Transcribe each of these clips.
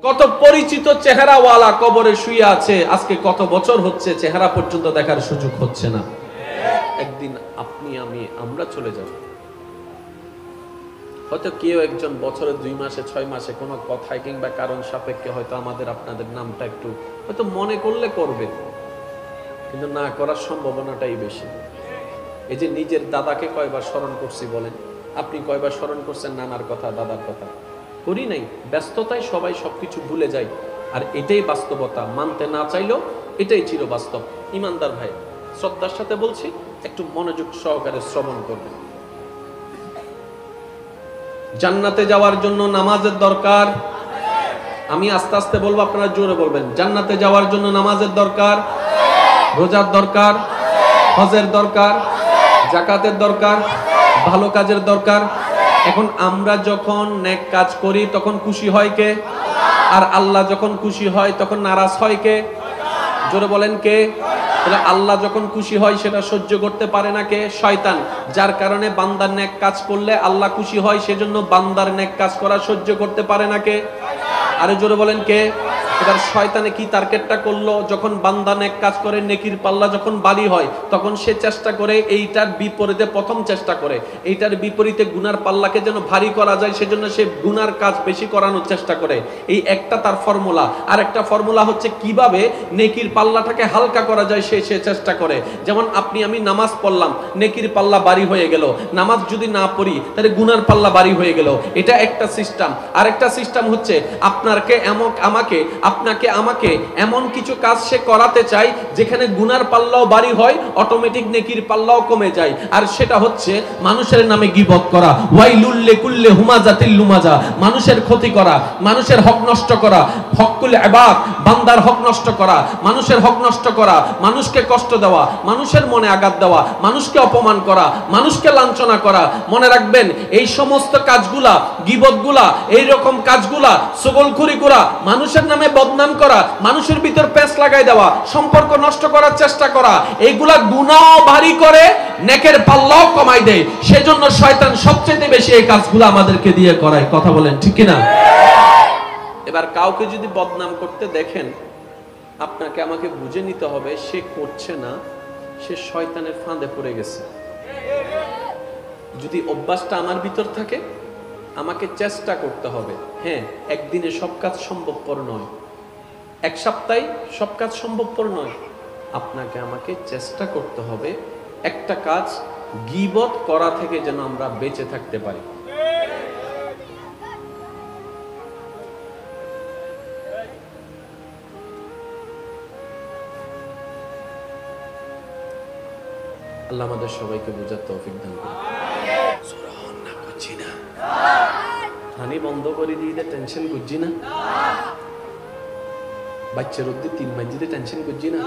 কত পরিচিত চেহারাওয়ালা কবরে শুয়ে আছে, আজকে কত বছর হচ্ছে চেহারা পর্যন্ত দেখার সুযোগ হচ্ছে না। একদিন আপনি আমরা চলে যাব। হয়তো কেউ একজন বছরে 2 মাসে 6 মাসে কোনো কথায় কিংবা কারণ সাপেক্ষে হয়তো আমাদের আপনাদের নামটা একটু হয়তো মনে করলে করবে, কিন্তু না করার সম্ভাবনাটাই বেশি। এই যে নিজের দাদাকে কয়বার স্মরণ করছি বলেন? আপনি কয়বার স্মরণ করছেন নানার কথা, দাদার কথা? করি নাই। ব্যস্ততায় সবাই সবকিছু ভুলে যায়, আর এটাই বাস্তবতা। মানতে না চাইলেও এটাই চিরবাস্তব। ইমানদার ভাই, শ্রদ্ধার সাথে বলছি, একটু মনোযোগ সহকারে শ্রবণ করবেন। জান্নাতে যাওয়ার জন্য নামাজের দরকার। আমি আস্তে আস্তে বলবো, আপনারা জোরে বলবেন। জান্নাতে যাওয়ার জন্য নামাজের দরকার, রোজার দরকার, হজের দরকার, যাকাতের দরকার, ভালো কাজের দরকার। এখন আমরা যখন নেক কাজ করি তখন খুশি হয় কে? আর আল্লাহ যখন খুশি হয় তখন নারাজ হয় কে? জোরে বলেন কে? তাহলে আল্লাহ যখন খুশি হয় সেটা সহ্য করতে পারে না কে? শয়তান। যার কারণে বান্দার নেক কাজ করলে আল্লাহ খুশি হয়, সেজন্য বান্দার নেক কাজ করা সহ্য করতে পারে না কে? আরে জোরে বলেন কে? এবার শয়তানে কি টার্গেটটা করলো? যখন বান্দা নেক কাজ করে, নেকির পাল্লা যখন ভারী হয়, তখন সে চেষ্টা করে এইটার বিপরীতে, প্রথম চেষ্টা করে এইটার বিপরীতে গুনার পাল্লাকে যেন ভারী করা যায়, সেজন্য সে গুনার কাজ বেশি করানোর চেষ্টা করে। এই একটা তার ফর্মুলা। আর একটা ফর্মুলা হচ্ছে কিভাবে নেকির পাল্লাটাকে হালকা করা যায়, সে চেষ্টা করে। যেমন আমি নামাজ পড়লাম, নেকির পাল্লা ভারী হয়ে গেল। নামাজ যদি না পড়ি তাহলে গুনার পাল্লা ভারী হয়ে গেল। এটা একটা সিস্টেম। আর একটা সিস্টেম হচ্ছে আপনাকে আমাকে এমন কিছু কাজ সে করাতে চাই যেখানে গুনার পাল্লাও ভারী হয়, অটোমেটিক নেকির পাল্লাও কমে যায়। আর সেটা হচ্ছে মানুষের নামে গীবত করা, ওয়াইলুল লিকুল্লি হুমাজাতিল লুমাজা, মানুষের ক্ষতি করা, মানুষের হক নষ্ট করা, হকুল ইবাদ, বান্দার হক নষ্ট করা, মানুষের হক নষ্ট করা, মানুষকে কষ্ট দেওয়া, মানুষের মনে আঘাত দেওয়া, মানুষকে অপমান করা, মানুষকে লাঞ্ছনা করা। মনে রাখবেন, এই সমস্ত কাজগুলা, গীবতগুলা, এই রকম কাজগুলা, সগলখুরি করা, মানুষের নামে বদনাম করা, মানুষের ভিতর পেঁচ লাগাই দেওয়া, সম্পর্ক নষ্ট করার চেষ্টা করা, এইগুলা গুনাহ ভারী করে, নেকের পাল্লাও কমাই দেয়। সেজন্য শয়তান সবচেয়ে বেশি এই কাজগুলো আমাদেরকে দিয়ে করায়। কথা বলেন ঠিক কিনা? এবার কাউকে যদি বদনাম করতে দেখেন, আপনাকে আমাকে বুঝে নিতে হবে সে করছে না, সে শয়তানের ফাঁদে পড়ে গেছে। যদি অভ্যাসটা আমার ভিতর থাকে, আমাকে চেষ্টা করতে হবে। হ্যাঁ, একদিনে সব কাজ সম্ভবপর নয়, এক সপ্তাহে সব কাজ সম্ভবপর নয়। আপনাকে আমাকে চেষ্টা করতে হবে একটা কাজ গীবত করা থেকে যেন আমরা বেঁচে থাকতে পারি। আল্লাহ আমাদের সবাইকে বুঝার তৌফিক দান করুন। হানি বন্ধ করে দিয়ে টেনশন করছি না, বাচ্চার অব্দি 3 মাস দিতে টেনশন করছি না।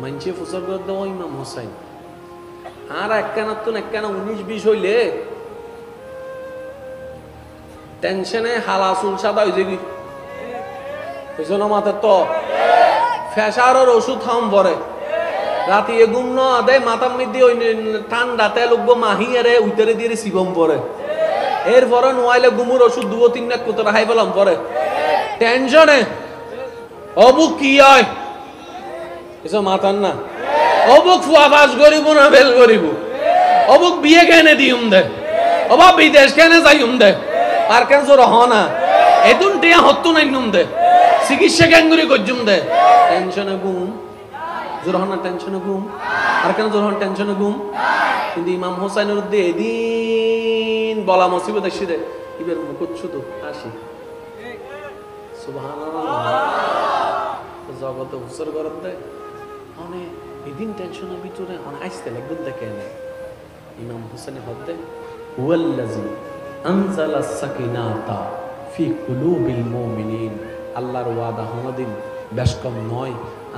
মানছে ফুসর করে দেওয়া ইমাম হোসাইন আর একখানা 19-20 হইলে টেনশনে হালা চুল সাদা হয়ে যাবি। পেছনে মাথার তো ফেসারের ওষুধ খাম পরে রাতে ঘুম ন দেয়, মাথার মধ্যে ওই ঠান্ডাতে লোক মাহি আরে উইতারে দিয়ে শিবম পরে। এরপরে নোয়াইলে ঘুমুর ওষুধ 2-3 না কোথাও হাই পেলাম পরে টেনশনে। অবুক কি হয় এসব মাথার না, অবুক ফুয়া বাস করিব না বেল করিব, অবুক বিয়ে কেনে দিউম দে, অবা বিদেশ কেনে যাইম দে, আর কেন জোর হ না এতুন টিয়া হত্তু নাই নুম দে, চিকিৎসা কেন করি করজুম দে। টেনশনে ঘুম জোর হন না, টেনশনে ঘুম আর কেন জোর হন, টেনশনে ঘুম। কিন্তু ইমাম হোসাইনের উদ্দে এদিন বলা মুসিবত এসে দে ইবের মুকুট শুধু আসি জগতে হুসর গরম দেয় অনেক এদিন টেনশনের ভিতরে অনেক আসতে লাগবেন দেখে নেয়। ইমাম হোসেনে হদ্দে হুয়াল্লাযী আনজালা সাকিনাতা ফি কুলুবিল মুমিনিন, আল্লাহর ওয়াদা হনদিন বেশ কম নয়।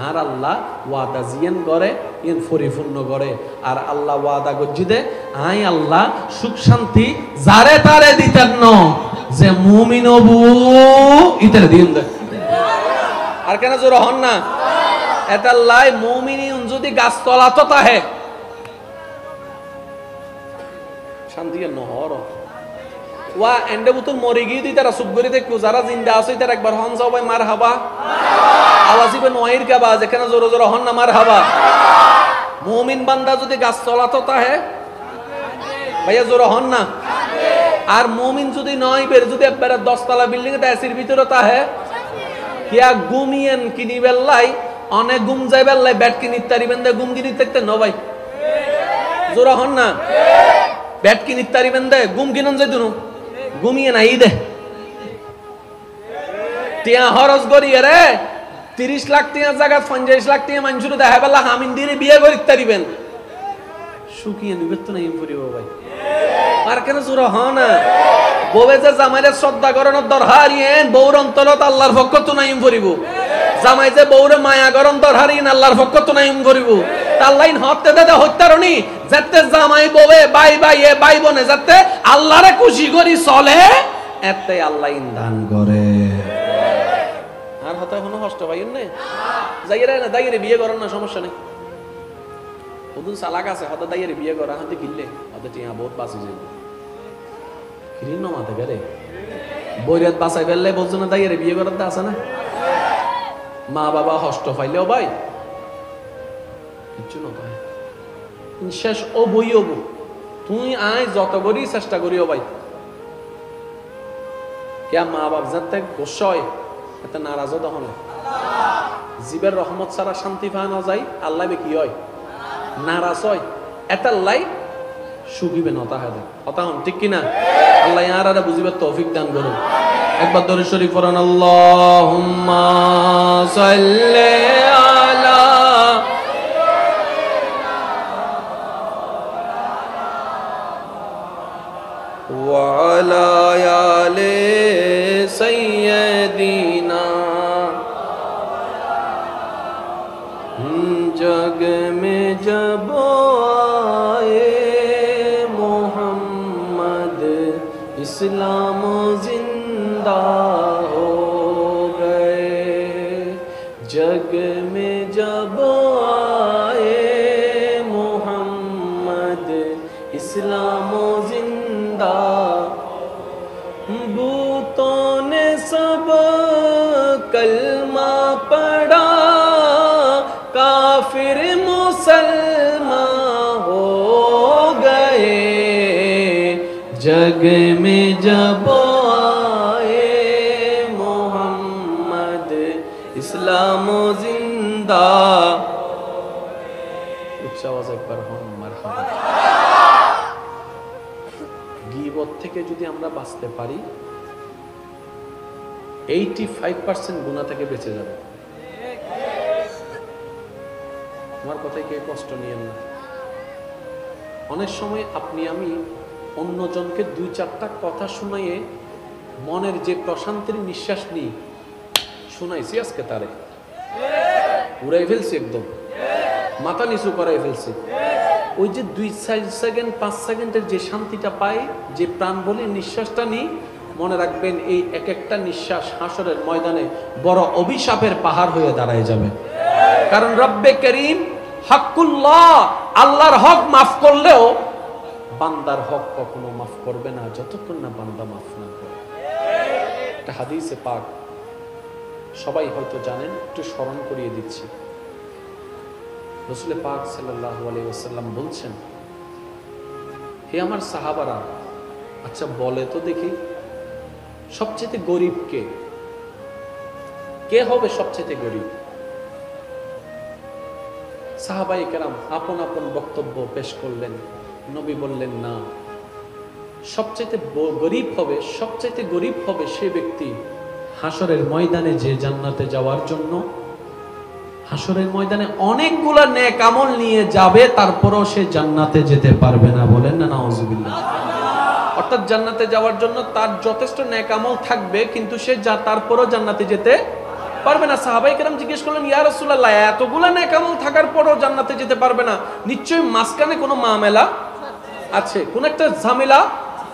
আর আল্লাহ ওয়াদা জিয়ান করে ইন পরিপূর্ণ করে। আর আল্লাহ ওয়াদা গজ্জি দে আই আল্লাহ সুখ শান্তি যারে তারে দিতেন ন, যে মুমিন হবু ইতারে দিন দে। আর কেন জোর হন না, এটা লাই মুমিন যদি গাছ তলা তো তাহে শান্তি নহর ওয়া এন্ডে বুতুন মরে গিয়ে দি তারা চুপ করে দেখো, যারা জিন্দা আছে তারা একবার হন যাও ভাই মার হাবা, আওয়াজিবে নয়ের কাবা যেখানে জোরে জোরে হন না মার হাবা। মুমিন বান্দা যদি গাছ চলাতো তাহে ভাইয়া জোরে হন না। আর মুমিন যদি নয় বের যদি একবারে 10 তলা বিল্ডিং এ এসির ভিতরে তাহে কিয়া ঘুমিয়েন কিনি বেল্লাই অনেক ঘুম যাই বেল্লাই ব্যাট কিনি তারিবেন দে ঘুম কিনি দেখতে ন ভাই জোরে হন না। ব্যাট কিনি তারিবেন দে ঘুম কিনন যাই দুনো ঘুমিয়ে নাই দে টিয়া হরজ গরি রে 30 লাখ টিয়া জায়গা 50 লাখ টিয়া মানুষের দেখা বেলা হামিন দিয়ে বিয়ে করি তারিবেন শুকিয়ে নিবে তো নাই পড়িব ভাই। আর কেন জোরে হন না। বউয়ে যে জামাইরে শ্রদ্ধা করানোর দরহারিয়েন বউর অন্তরত আল্লাহর পক্ষ তো নাই পড়িব। জামাই যে বউরে মায়া করন দরহারিয়েন আল্লাহর পক্ষ তো নাই পড়িব। তার লাইন হতে দে হত্যারণী যাতে জামাই বউয়ে ভাই ভাই এ ভাই বোনে যাতে আল্লাহরে খুশি করি চলে এতে আল্লাহ ইনদান করে। আর হতে কোনো কষ্ট পাইন না যাইরে না দাইরে বিয়ে করেন না সমস্যা নেই। ওদিন সালাক আছে হতে দাইরে বিয়ে করা হাতে গিললে হতে টিয়া বহুত বাঁচি যাবে কিরিন মাথা গেলে বইরাত বাঁচাই ফেললে বলছো না দাইরে বিয়ে করার দা আছে না। মা বাবা কষ্ট পাইলেও ভাই কিচ্ছু না ভাই শেষ ও বইও তুই আয় যত করি চেষ্টা করিও ভাই কে মা বাপ যাতে গোসায় এতে নারাজও তখন জীবের রহমত ছাড়া শান্তি পাওয়া না যায় আল্লাহ কি হয় নারাজ হয় এটার লাই সুখিবে নতা হয় কথা হন ঠিক কিনা। আল্লাহ ইয়ারা বুঝিবে তৌফিক দান করুন। একবার দরুদ শরীফ পড়ুন আল্লাহুম্মা সাল্লি আলা ওয়া আলা আলি সাইয়্যিদিনা। जग में जब आए मोहम्मद इस्लाम जिंदा हो गए। जग में जब आए मोहम्मद इस्लाम जिंदा। बूतों ने सब कलमा पढ़ा काफिर मुसलमान हो गए। जग में जब आए मोहम्मद इस्लाम जिंदा। उच्च आवाज একবার হন মারহাবা। গীবত থেকে যদি আমরা বাঁচতে পারি 85% গুনাহ থেকে বেঁচে যাবে। আমার কথায় কে কষ্ট নিয়েন না। অনেক সময় আপনি আমি অন্যজনকে 2-4টা কথা শুনাইয়ে মনের যে প্রশান্তির নিঃশ্বাস নিই শুনাইছি আজকে তারে উড়াই ফেলছি একদম মাথা নিচু করাই ফেলছি। ওই যে 2 সেকেন্ড 5 সেকেন্ডের যে শান্তিটা পাই যে প্রাণ বলে নিঃশ্বাসটা নিই মনে রাখবেন এই এক একটা নিঃশ্বাস হাসরের ময়দানে বড় অভিশাপের পাহাড় হয়ে দাঁড়ায় যাবে। কারণ রব্বে করিম হকুল্লাহ আল্লাহর হক মাফ করলেও বান্দার হক কখনো মাফ করবে না যতক্ষণ না বান্দা মাফ না করে। একটা হাদিসে পাক সবাই হয়তো জানেন একটু স্মরণ করিয়ে দিচ্ছি। রাসূল পাক সাল্লাল্লাহু আলাইহি ওয়াসাল্লাম বলছেন হে আমার সাহাবারা আচ্ছা বলে তো দেখি সবচেয়ে গরিব কে? কে হবে সবচেয়ে গরিব? সাহাবায়ে কেরাম আপন আপন বক্তব্য পেশ করলেন। নবী বললেন না সবচেয়ে গরিব হবে সে ব্যক্তি হাসরের ময়দানে যে জান্নাতে যাওয়ার জন্য হাসরের ময়দানে অনেকগুলা নেক আমল নিয়ে যাবে তারপরও সে জান্নাতে যেতে পারবে না। বলেন না নাউজুবিল্লাহ। অর্থাৎ জান্নাতে যাওয়ার জন্য তার যথেষ্ট নেক আমল থাকবে কিন্তু সে তারপরও জান্নাতে যেতে পারবে না। সাহাবায়ে কেরাম জিজ্ঞেস করলেন ইয়া রাসূলুল্লাহ এতগুলা নেক আমল থাকার পরও জান্নাতে যেতে পারবে না নিশ্চয়ই মাঝখানে কোনো মামেলা আছে কোন একটা ঝামেলা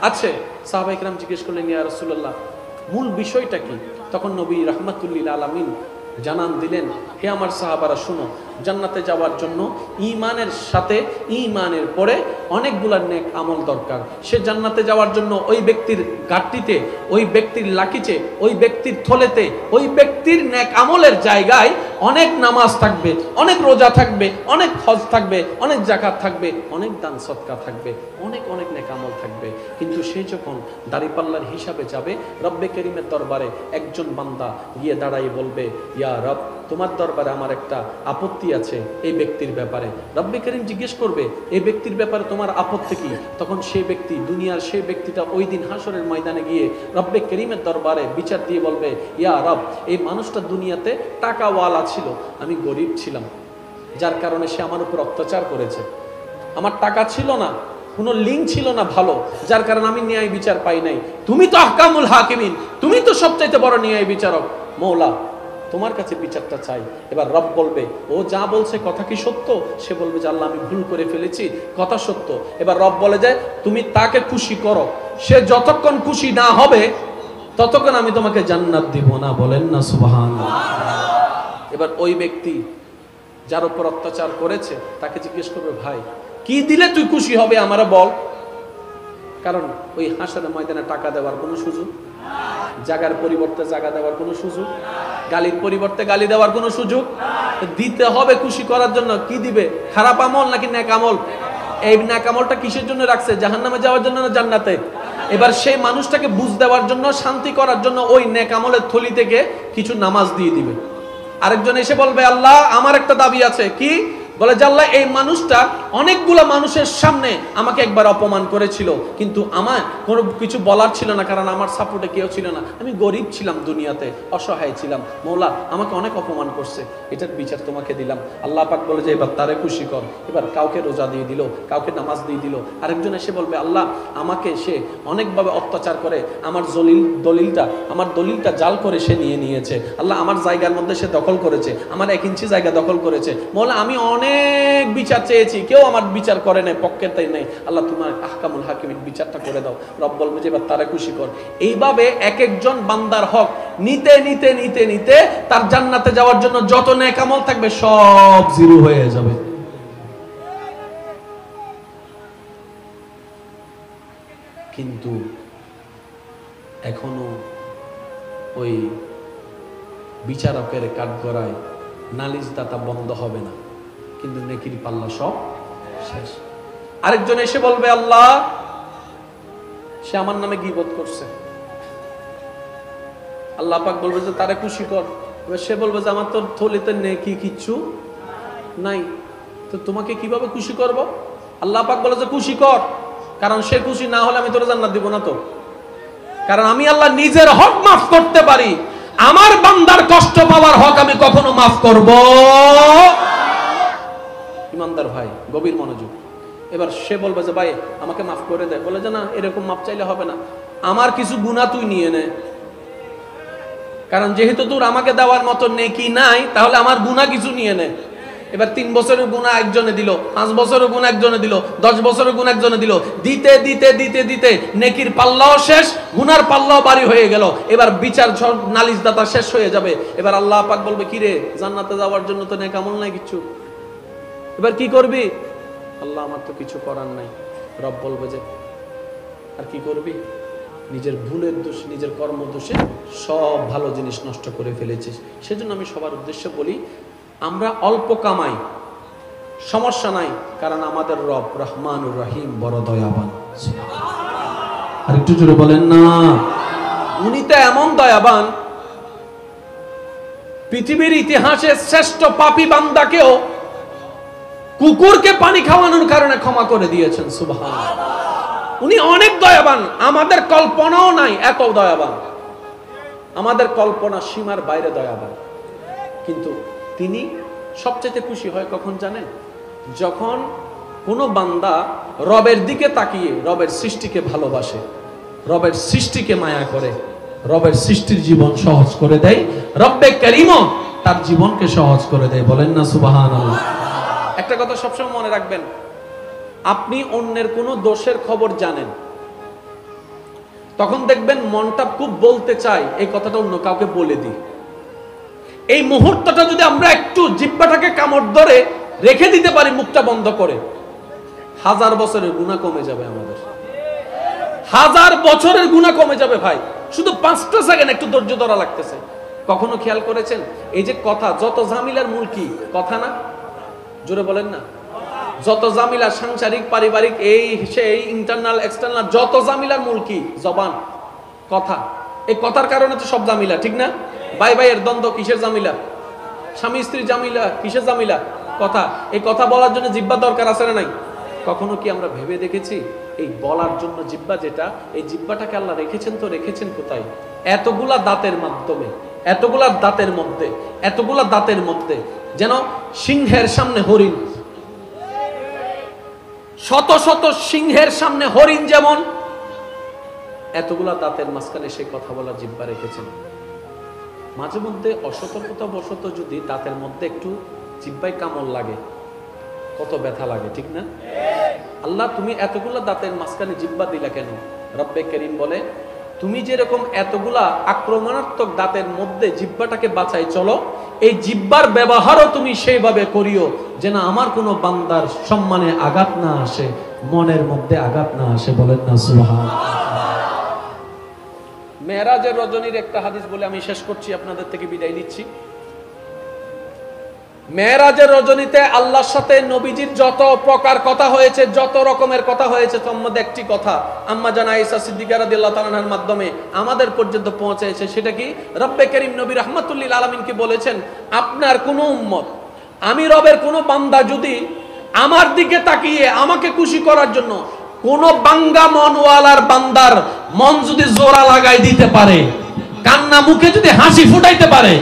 আছে। সাহাবায়ে কেরাম জিজ্ঞেস করলেন ইয়া রাসূলুল্লাহ মূল বিষয়টা কি? তখন নবী রাহমাতুল লিল আলামিন জানান দিলেন হে আমার সাহাবারা শুনো জান্নাতে যাওয়ার জন্য ঈমানের সাথে ঈমানের পরে অনেকগুলা নেক আমল দরকার। সে জান্নাতে যাওয়ার জন্য ওই ব্যক্তির ঘাটতিতে, ওই ব্যক্তির লাকিতে, ওই ব্যক্তির থলেতে, ওই ব্যক্তির নেক আমলের জায়গায় অনেক নামাজ থাকবে, অনেক রোজা থাকবে, অনেক হজ থাকবে, অনেক যাকাত থাকবে, অনেক দান সদকা থাকবে, অনেক অনেক নেক আমল থাকবে। কিন্তু সে যখন দাড়িপাল্লার হিসাবে যাবে, রব্বে করিমের দরবারে একজন বান্দা গিয়ে দাঁড়াই বলবে, ইয়া রব, তোমার দরবারে আমার একটা আপত্তি আছে এই ব্যক্তির ব্যাপারে। রব্বে করিম জিজ্ঞেস করবে, এই ব্যক্তির ব্যাপারে তোমার আপত্তি কি? তখন সেই ব্যক্তি, দুনিয়ার সেই ব্যক্তিটা ওই দিন হাসরের ময়দানে গিয়ে রব্বে করিমের দরবারে বিচার দিয়ে বলবে, ইয়া রব, এই মানুষটা দুনিয়াতে টাকাওয়ালা ছিল, আমি গরিব ছিলাম, যার কারণে সে আমার উপর অত্যাচার করেছে। আমার টাকা ছিল না, কোনো লিঙ্ক ছিল না ভালো, যার কারণে আমি ন্যায় বিচার পাই নাই। তুমি তো আহকামুল হাকিমিন, তুমি তো সবচাইতে বড় ন্যায় বিচারক, মওলা তোমার কাছে বিচারটা চাই। এবার রব বলবে, ও যা বলছে কথা কি সত্য? সে বলবে যে আল্লাহ, আমি ভুল করে ফেলেছি, কথা সত্য। এবার রব বলে যায়, তুমি তাকে খুশি করো, সে যতক্ষণ খুশি না হবে ততক্ষণ আমি তোমাকে জান্নাত দিব না। বলেন না সুবহানাল্লাহ। এবার ওই ব্যক্তি যার উপর অত্যাচার করেছে তাকে জিজ্ঞেস করবে, ভাই কি দিলে তুই খুশি হবে আমারে বল। কারণ ওই হাসরের ময়দানে টাকা দেওয়ার কোনো সুযোগ, জায়গার পরিবর্তে জায়গা দেওয়ার কোনো সুযোগ, গালির পরিবর্তে গালি দেওয়ার কোনো সুযোগ দিতে হবে খুশি করার জন্য। কি দিবে? খারাপ আমল নাকি নেক আমল? এই নেক আমলটা কিসের জন্য রাখছে? জাহান্নামে যাওয়ার জন্য না জান্নাতে? এবার সেই মানুষটাকে বুঝ দেওয়ার জন্য, শান্তি করার জন্য ওই নেক আমলের থলি থেকে কিছু নামাজ দিয়ে দিবে। আরেকজন এসে বলবে, আল্লাহ আমার একটা দাবি আছে। কি? বলে যে আল্লাহ, এই মানুষটা অনেকগুলা মানুষের সামনে আমাকে একবার অপমান করেছিল, কিন্তু আমার কোনো কিছু বলার ছিল না, কারণ আমার সাপোর্টে কেউ ছিল না, আমি গরিব ছিলাম, দুনিয়াতে অসহায় ছিলাম, মওলা আমাকে অনেক অপমান করছে, এটার বিচার তোমাকে দিলাম। আল্লাহ পাক বলে যে এবার তারে খুশি কর। এবার কাউকে রোজা দিয়ে দিল, কাউকে নামাজ দিয়ে দিল। আরেকজন এসে বলবে, আল্লাহ আমাকে সে অনেকভাবে অত্যাচার করে, আমার আমার দলিলটা জাল করে সে নিয়েছে। আল্লাহ আমার জায়গার মধ্যে সে দখল করেছে, আমার 1 ইঞ্চি জায়গা দখল করেছে। মওলা আমি অনেক বিচার চেয়েছি, কেউ আমার বিচার করে নাই, পক্ষে তাই নাই। আল্লাহ তোমার আহকামুল হাকিমিন বিচারটা করে দাও। রব বলবে যে এবার তারা খুশি কর। এইভাবে এক একজন বান্দার হক নিতে নিতে নিতে নিতে তার জান্নাতে যাওয়ার জন্য যত নেক আমল থাকবে সব জিরো হয়ে যাবে। কিন্তু এখনো ওই বিচারকের কাঠগড়ায় নালিশদাতা বন্ধ হবে না, কিন্তু নেকির পাল্লা সব শেষ। আরেকজন এসে বলবে, আল্লাহ সে আমার নামে গীবত করছে। আল্লাহ পাক বলবে যে তারে খুশি কর। এবার সে বলবে যে আমার তো থলিতে নেকি কিচ্ছু নাই, তো তোমাকে কিভাবে খুশি করব? আল্লাহ পাক বলে যে খুশি কর, কারণ সে খুশি না হলে আমি তোরে জান্নাত দিব না। তো কারণ আমি আল্লাহ নিজের হক মাফ করতে পারি, আমার বান্দার কষ্ট পাওয়ার হক আমি কখনো মাফ করব? ইমানদার ভাই, গভীর মনোযোগ। এবার সে বলবে যে ভাই আমাকে মাফ করে দে। বলে যে না, এরকম মাফ চাইলে হবে না, আমার কিছু গুনাহ তুই নিয়ে নে। কারণ যেহেতু তোর আমাকে দেওয়ার মতো নেকি নাই, তাহলে আমার গুনাহ কিছু নিয়ে নে। এবার 3 বছরের গুনাহ একজনে দিল, 5 বছরের গুনাহ একজনে দিল, 10 বছরের গুনাহ একজনে দিল, দিতে দিতে দিতে দিতে নেকির পাল্লাও শেষ, গুনার পাল্লাও বাড়ি হয়ে গেল। এবার বিচার নালিশদাতা শেষ হয়ে যাবে। এবার আল্লাহ পাক বলবে, কি রে, জান্নাতে যাওয়ার জন্য তো নেক আমল নাই কিছু, এবার কি করবি? আল্লাহ আমার তো কিছু করার নাই। রব বলবে যে আর কি করবি? নিজের ভুলের দোষ, নিজের কর্ম দোষে সব ভালো জিনিস নষ্ট করে ফেলেছিস। সেজন্য আমি সবার উদ্দেশ্যে বলি, আমরা অল্প কামাই, সমস্যা নাই, কারণ আমাদের রব রহমানুর রহিম, বড় দয়াবান। আর একটু জোরে বলেন না। উনি তো এমন দয়াবান, পৃথিবীর ইতিহাসে শ্রেষ্ঠ পাপী বান্দাকেও কুকুরকে পানি খাওয়ানোর কারণে ক্ষমা করে দিয়েছেন। সুবহানাল্লাহ। উনি অনেক দয়াবান, আমাদের কল্পনাও নাই এত দয়াবান, আমাদের কল্পনা সীমার বাইরে দয়াবান। কিন্তু তিনি সবচেয়ে খুশি হয় কখন জানেন? যখন কোনো বান্দা রবের দিকে তাকিয়ে রবের সৃষ্টিকে ভালোবাসে, রবের সৃষ্টিকে মায়া করে, রবের সৃষ্টির জীবন সহজ করে দেয়, রব্বে কারীমও তার জীবনকে সহজ করে দেয়। বলেন না সুবহানাল্লাহ। একটা কথা সবসময় মনে রাখবেন, আপনি অন্যের কোনো দোষের খবর জানেন, তখন দেখবেন মনটা খুব বলতে চায় এই কথাটা অন্য কাউকে বলে দিই, এই মুহূর্তটা যদি আমরা একটু জিহ্বাটাকে কামড় ধরে রেখে দিতে পারি, মুখটা বন্ধ করে, 1000 বছরের গুনাহ কমে যাবে আমাদের। 1000 বছরের গুনাহ কমে যাবে ভাই। শুধু 5টা সেকেন্ড একটু ধৈর্য ধরা লাগতেছে। কখনো খেয়াল করেছেন এই যে কথা, যত ঝামেলার মূল কি? কথা না? জোরে বলেন না। যত ঝামেলা, সাংসারিক, পারিবারিক, এই সেই, ইন্টারনাল এক্সটার্নাল, যত ঝামেলার মূল কি? জবান, কথা। এই কথার কারণে তো সব ঝামেলা, ঠিক না? ভাই ভাইয়ের দ্বন্দ্ব কিসের ঝামেলা? স্বামী স্ত্রী ঝামেলা কিসের ঝামেলা? কথা। এই কথা বলার জন্য জিহ্বা দরকার আছে না নাই? কখনো কি আমরা ভেবে দেখেছি এই বলার জন্য জিহ্বা, যেটা এই জিহ্বাটাকে আল্লাহ রেখেছেন, তো রেখেছেন কোথায়? এতগুলা দাঁতের মাধ্যমে, এতগুলা দাঁতের মধ্যে, এতগুলা দাঁতের মধ্যে, যেন সিংহের সামনে হরিণ, শত শত সিংহের সামনে হরিণ যেমন, এতগুলা দাঁতের মাঝখানে সেই কথা বলার জিহ্বা রেখেছেন। মাঝে মধ্যে অসতর্কতা বশত যদি দাঁতের মধ্যে একটু জিহ্বায় কামড় লাগে, কত ব্যথা লাগে, ঠিক না? আল্লাহ, তুমি এতগুলা দাঁতের মাঝখানে জিহ্বা দিলা কেন? রব্বে করিম বলে, তুমি যেরকম এতগুলা আক্রমণাত্মক দাঁতের মধ্যে জিহ্বাটাকে বাঁচাই চলো, এই জিহ্বার ব্যবহারও তুমি সেইভাবে করিও যেন আমার কোনো বান্দার সম্মানে আঘাত না আসে, মনের মধ্যে আঘাত না আসে। বলেন না সুবহানাল্লাহ। মেরাজের রজনীর একটা হাদিস বলে আমি শেষ করছি, আপনাদের থেকে বিদায় নিচ্ছি। মেরাজের রজনীতে আল্লাহর সাথে নবীজির যত প্রকার কথা হয়েছে, যত রকমের কথা হয়েছে, তার মধ্যে একটি কথা আম্মা জান আয়েশা সিদ্দিকা রাদিয়াল্লাহু তাআলা আনহার মাধ্যমে আমাদের পর্যন্ত পৌঁছেছে। সেটা কি? রব্বে করিম নবী রাহমাতুল লিল আলামিনকে বলেছেন, আপনার কোন উম্মত, আমি রবের কোন বান্দা যদি আমার দিকে তাকিয়ে আমাকে খুশি করার জন্য কোন বাঙ্গা মনওয়ালার বান্দার মন যদি জোড়া লাগাই দিতে পারে, কান্না মুখে যদি হাসি ফুটাইতে পারে,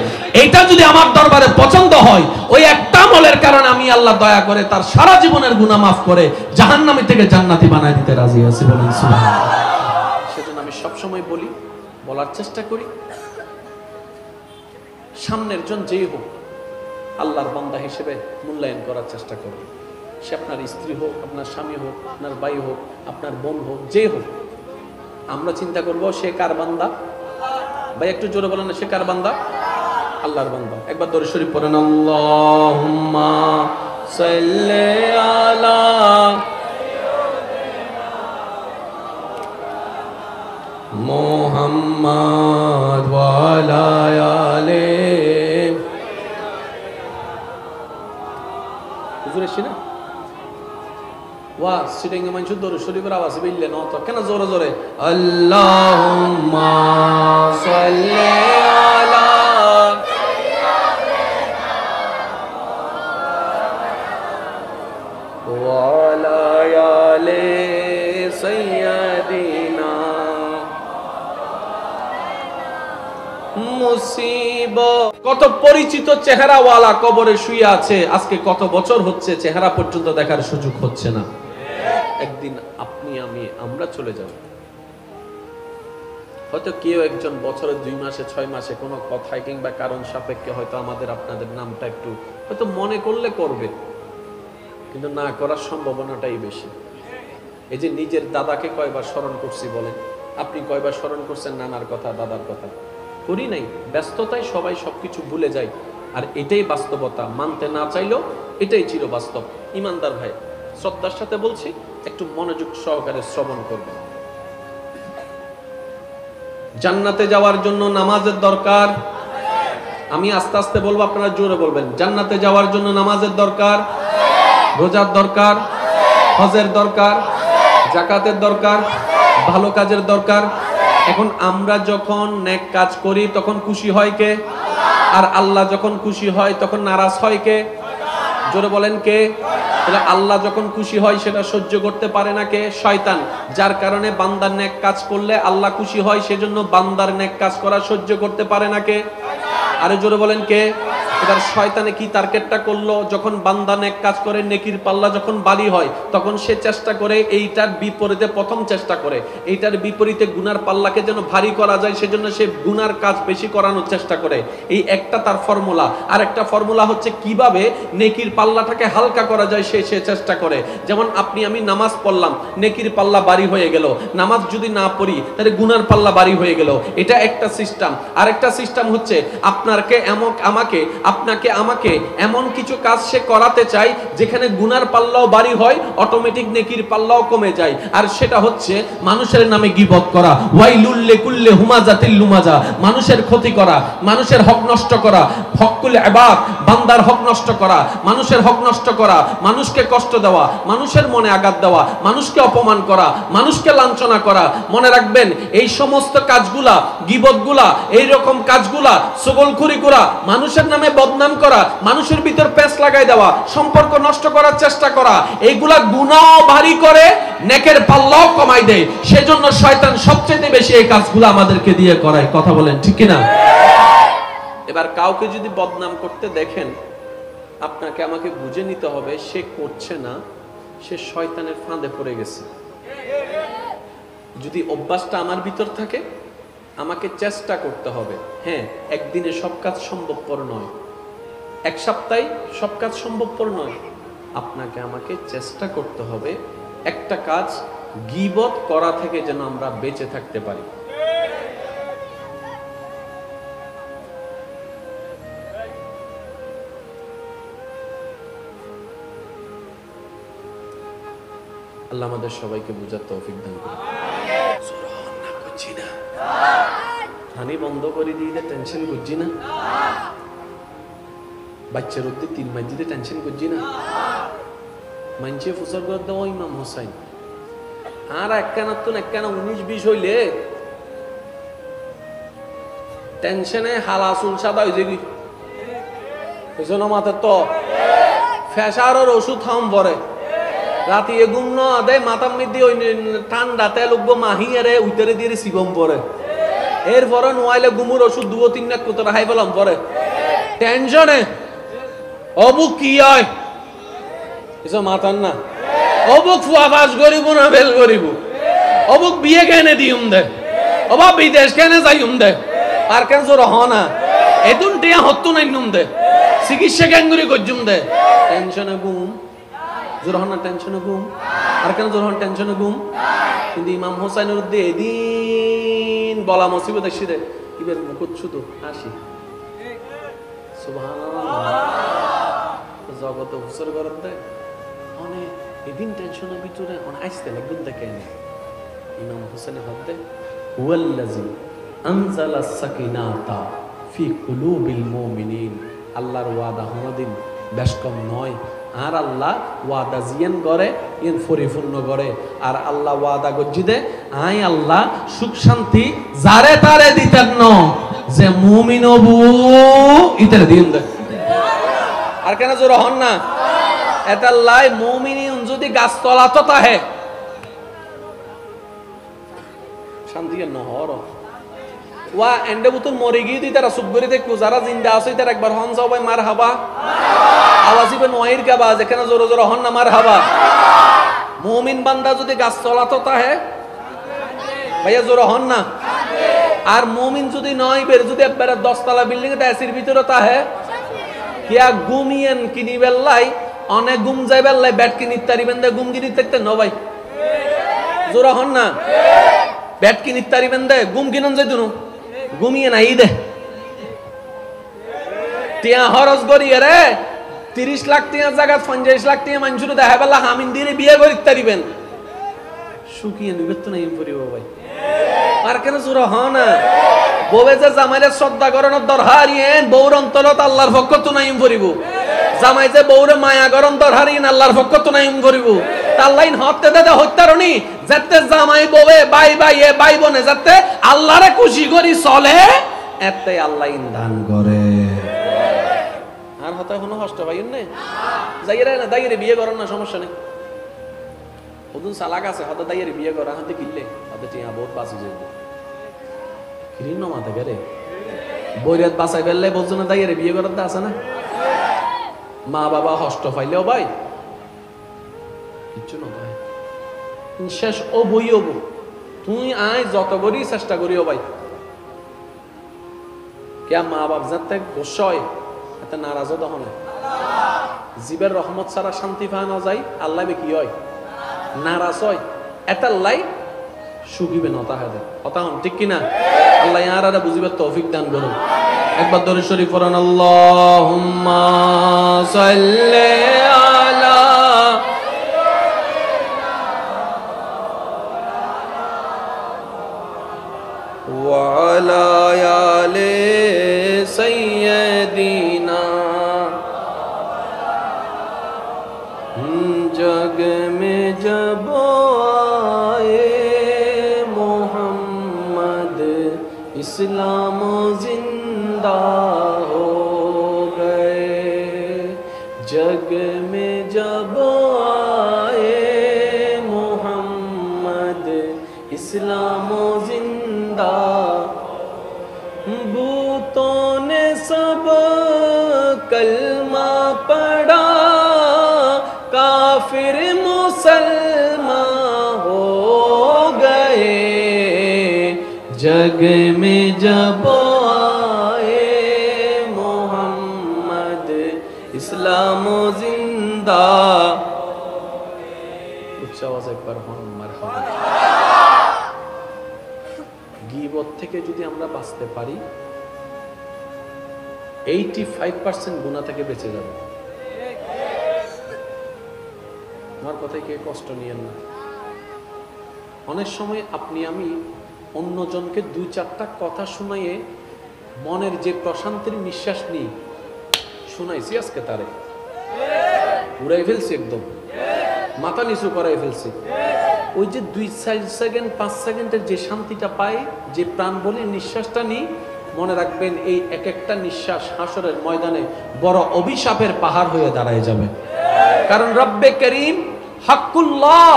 এইটা যদি আমার দরবারে পছন্দ হয়, ওই একটা আমলের কারণে আমি আল্লাহ দয়া করে তার সারা জীবনের গুনাহ মাফ করে জাহান্নামী থেকে জান্নাতি বানায় দিতে রাজি আছি। বলেন সুবহানাল্লাহ। সেজন্য আমি সব সময় বলি, বলার চেষ্টা করি, সামনের জন যেই হোক আল্লাহর বান্দা হিসেবে মূল্যায়ন করার চেষ্টা করুন। সে আপনার স্ত্রী হোক, আপনার স্বামী হোক, আপনার ভাই হোক, আপনার বোন হোক, যে হোক, আমরা চিন্তা করব সে কার বান্দা। ভাই একটু জোরে বলেন না, সে কার বান্দা? আল্লাহর বান্দা। একবার দরুদ শরীফ পড়েন, আল্লাহুম্মা সাল্লি আলা মুহাম্মাদ ওয়া আলা আলি। হুজুর এসে না ওয়া সিটিং এ মানুষ দরুদ শরীফের আওয়াজ বিললে না তো কেন জোরে জোরে আল্লাহুম্মা সাল্লি আলা কত পরিচিত চেহারাওয়ালা কবরে শুয়ে আছে, আজকে কত বছর হচ্ছে চেহারা পর্যন্ত দেখার সুযোগ হচ্ছে না। একদিন আপনি আমরা চলে যাব। হয়তো কেউ একজন বছরে 2 মাসে 6 মাসে কোনো কথায় কিংবা কারণ সাপেক্ষে হয়তো আমাদের আপনাদের নামটা একটু হয়তো মনে করলে করবে, কিন্তু না করার সম্ভাবনাটাই বেশি। এই যে নিজের দাদাকে কয়বার স্মরণ করছি বলেন? আপনি কয়বার স্মরণ করছেন নানার কথা, দাদার কথা? করি নাই। ব্যস্ততায় সবাই সবকিছু ভুলে যায়, আর এটাই বাস্তবতা। মানতে না চাইলেও এটাই চির বাস্তব। ইমানদার ভাই, শ্রদ্ধার সাথে বলছি, একটু মনোযোগ সহকারে শ্রবণ করবেন। জান্নাতে যাওয়ার জন্য নামাজের দরকার। আমি আস্তে আস্তে বলবো, আপনারা জোরে বলবেন। জান্নাতে যাওয়ার জন্য নামাজের দরকার, রোজার দরকার, হজের দরকার, যাকাতের দরকার, ভালো কাজের দরকার। এখন আমরা যখন নেক কাজ করি তখন খুশি হয় কে? আর আল্লাহ যখন খুশি হয় তখন নারাজ হয় কে? জোরে বলেন কে? তাহলে আল্লাহ যখন খুশি হয় সেটা সহ্য করতে পারে না কে? শয়তান। যার কারণে বান্দার নেক কাজ করলে আল্লাহ খুশি হয়, সেজন্য বান্দার নেক কাজ করা সহ্য করতে পারে না কে? আরে জোরে বলেন কে? এবার শয়তানে কি টার্গেটটা করলো, যখন বান্দা নেক কাজ করে নেকির পাল্লা যখন ভারী হয় তখন সে চেষ্টা করে এইটার বিপরীতে, প্রথম চেষ্টা করে এইটার বিপরীতে গুনার পাল্লাকে যেন ভারী করা যায়, সেজন্য সে গুনার কাজ বেশি করানোর চেষ্টা করে। এই একটা তার ফর্মুলা। আর একটা ফর্মুলা হচ্ছে কিভাবে নেকির পাল্লাটাকে হালকা করা যায় সে চেষ্টা করে। যেমন আপনি আমি নামাজ পড়লাম, নেকির পাল্লা ভারী হয়ে গেল, নামাজ যদি না পড়ি তাহলে গুনার পাল্লা ভারী হয়ে গেল, এটা একটা সিস্টেম। আর একটা সিস্টেম হচ্ছে আপনাকে আমাকে এমন কিছু কাজ সে করাতে চায় যেখানে গুনার পাল্লাও ভারী হয়, অটোমেটিক নেকির পাল্লাও কমে যায়। আর সেটা হচ্ছে মানুষের নামে গীবত করা, ওয়াইলুল লিকুল্লি হুমাজাতিল লুমাজা, মানুষের ক্ষতি করা, মানুষের হক নষ্ট করা, হকুল ইবাদ, বান্দার হক নষ্ট করা, মানুষের হক নষ্ট করা, মানুষকে কষ্ট দেওয়া, মানুষের মনে আঘাত দেওয়া, মানুষকে অপমান করা, মানুষকে লাঞ্ছনা করা। মনে রাখবেন এই সমস্ত কাজগুলা, গীবতগুলা, এই রকম কাজগুলা, চগলখুরি করা, মানুষের নামে বদনাম করা, মানুষের ভিতর পেঁচ লাগাই দেওয়া, সম্পর্ক নষ্ট করার চেষ্টা করা, এইগুলা গুনাহ ভারী করে, নেকের পাল্লাও কমাই দেয়। সেজন্য শয়তান সবচেয়ে বেশি এই কাজগুলো আমাদেরকে দিয়ে করায়। কথা বলেন ঠিক কিনা? এবার কাউকে যদি বদনাম করতে দেখেন, আপনাকে আমাকে বুঝে নিতে হবে সে করছে না, সে শয়তানের ফাঁদে পড়ে গেছে। যদি অভ্যাসটা আমার ভিতর থাকে, আমাকে চেষ্টা করতে হবে। হ্যাঁ, একদিনে সব কাজ সম্ভবপর নয়, এক সপ্তাহে সব কাজ সম্ভবপর নয়। আপনাকে আমাকে চেষ্টা করতে হবে একটা কাজ গীবত করা থেকে যেন আমরা বেঁচে থাকতে পারি। আল্লাহ আমাদের সবাইকে বুঝার তৌফিক দান করুন। হানি বন্ধ করে দিয়ে টেনশন করছি না, বাচ্চার উদ্দে 3 মাস দিতে টেনশন করছি না, মানছে ফুসর করে দেওয়া ইমাম হোসাইন আর একখানা 19-20 হইলে টেনশনে হালা চুল সাদা হয়ে যাবি। মাথার তো ফেসারের ওষুধ হাম পরে রাতে এগুম ন দেয়, মাথার মধ্যে ওই ঠান্ডা তেল উঠবো মাহি আরে উইতারে দিয়ে শিবম পরে, এরপরে নোয়াইলে গুমুর ওষুধ 2-3 লাখ কত হাই পেলাম পরে টেনশনে। অবুক কি হয় এসব মাথার না, অবুক ফুয়া ফাঁস করিব না বেল করিব, অবুক বিয়ে কেনে দিউম দে, অবা বিদেশ কেনে যাইম দে, আর কেন জোর হ না এতুন টিয়া হত্তু নাই নুম দে, চিকিৎসা কেন করি করজুম দে, টেনশনে ঘুম জোর হন না, টেনশনে ঘুম আর কেন জোর হন, টেনশনে ঘুম। কিন্তু ইমাম হোসাইনের উদ্দে এদিন বলা মুসিবত আসি রে ইবের মুখত শুধু হাসি, সুবহানাল্লাহ, জগত হুসর গরত দেয় অনেক এদিন টেনশনের ভিতরে অনেক আইসতে লাগবেন দেখে ইমাম হোসেন হাত দেয়, হুয়াল্লাযী আনজালাস সাকিনাতা ফি কুলুবিল মুমিনিন। আল্লাহর ওয়াদা কোনদিন বেশ কম নয়, আর আল্লাহ ওয়াদা জিয়ান করে ইন পরিপূর্ণ করে। আর আল্লাহ ওয়াদা গজ্জিদে আই আল্লাহ সুখ শান্তি যারে তারে দিতেন ন, যে মুমিন হবু ইতারে দিন দে। আর কেন জোর হন না, এটা লাই মুমিন যদি গাছ তলা তো তাহে শান্তি নহর ওয়া এন্ডে বুতুন মরে গিয়ে দি তারা সুবরি দেখবো, যারা জিন্দা আছে তারা একবার হন যাও ভাই মার হাবা আওয়াজিবে নয়ের গাবা, যেখানে জোরে জোরে হন না মার হাবা। মুমিন বান্দা যদি গাছ তলা তো তাহে ভাইয়া জোরে হন না। আর মুমিন যদি নয় বের যদি একবারে 10 তলা বিল্ডিং এ এসির ভিতরে তাহে কিয়া ঘুমিয়েন কিনি বেল্লাই অনেক ঘুম যাই বেল্লাই ব্যাট কিনি তারিবেন দে, ঘুম কিনি থাকতে ন ভাই জোরে হন না, ব্যাট কিনি তারিবেন দে, ঘুম কিনন যাই দুনু ঘুমিয়ে নাই দে টিয়া খরচ করি রে 30 লাখ টিয়া জায়গা 50 লাখ টিয়া মানুষ দেখা পেলা হামিন দিয়ে বিয়ে করি তারিবেন, শুকিয়ে নিবে তো নাই পরিব ভাই। আর কেন জোর হ না, বউয়ে যে জামাইরে শ্রদ্ধা করানোর দরকার ইয়েন বউর অন্তরত আল্লাহর পক্ষ তো নাই পরিব, জামাই যে বউরে মায়া করন দরকার ইয়েন আল্লাহর পক্ষ তো নাই করিব। আল্লাহন হত্যা দাদা হত্যারণী যাতে জামাই বউয়ে ভাই ভাই এ ভাই বোনে যাতে আল্লাহরে খুশি করি চলে এতে আল্লাহ দান করে। আর হতা কোনো কষ্ট পাইন না, যাইরে না দাইরে বিয়ে করেন না সমস্যা নেই, ওদুন সালাক আছে হতা দাইরে বিয়ে করা হাতে কিনলে হতে টিয়া বহুত বাঁচি যাবে কিরিন মাথা গেরে বৈরাত বাঁচাই ফেললে বলছো না, তাই এর বিয়ে করার আছে না? মা বাবা হষ্ট পাইলেও ভাই কিচ্ছু না ভাই, শেষ ও বই হবো। তুই আয় যত করি চেষ্টা করিও ভাই, কে মা বাপ যাতে গোসা হয় এতে নারাজও তখন জীবের রহমত ছাড়া শান্তি পাওয়া না যায়, আল্লাহ কি হয় নারাজ হয়, এত লাই সুখিবে নতা হাতে কথা হন ঠিক কিনা? আল্লাহ আর বুঝিবার তৌফিক দান করুন। একবার দরুদ শরীফ পড়ুন, আল্লাহুম্মা সাল্লি আলা ওয়া আলা আলি সাইয়্যিদিনা। जग में जब आए मोहम्मद इस्लाम जिंदा हो गए, जग में जब आए मोहम्मद इस्लाम जिंदा। भूतों ने सब कलमा पढ़ा, काफिर मुसलमान हो गए, जग में जब आए मोहम्मद इस्लाम जिंदा। उच्च आवाज एक बार बोलুন মারহাবা। গীবত থেকে যদি আমরা বাঁচতে পারি 85% গুনাহ থেকে বেঁচে যাব। আমার কথায় কে কষ্ট নিয়েন না। অনেক সময় আপনি আমি অন্যজনকে 2-4টা কথা শুনাইয়ে মনের যে প্রশান্তির নিঃশ্বাস নিই, শুনাইছি আজকে তারে উড়াই ফেলছি, একদম মাথা নিচু করাই ফেলছি। ওই যে 2-4 সেকেন্ড 5 সেকেন্ডের যে শান্তিটা পাই, যে প্রাণ বলে নিঃশ্বাসটা নিই, মনে রাখবেন এই এক একটা নিঃশ্বাস হাসরের ময়দানে বড় অভিশাপের পাহাড় হয়ে দাঁড়ায় যাবে। কারণ রব্বে করিম হকুল্লাহ,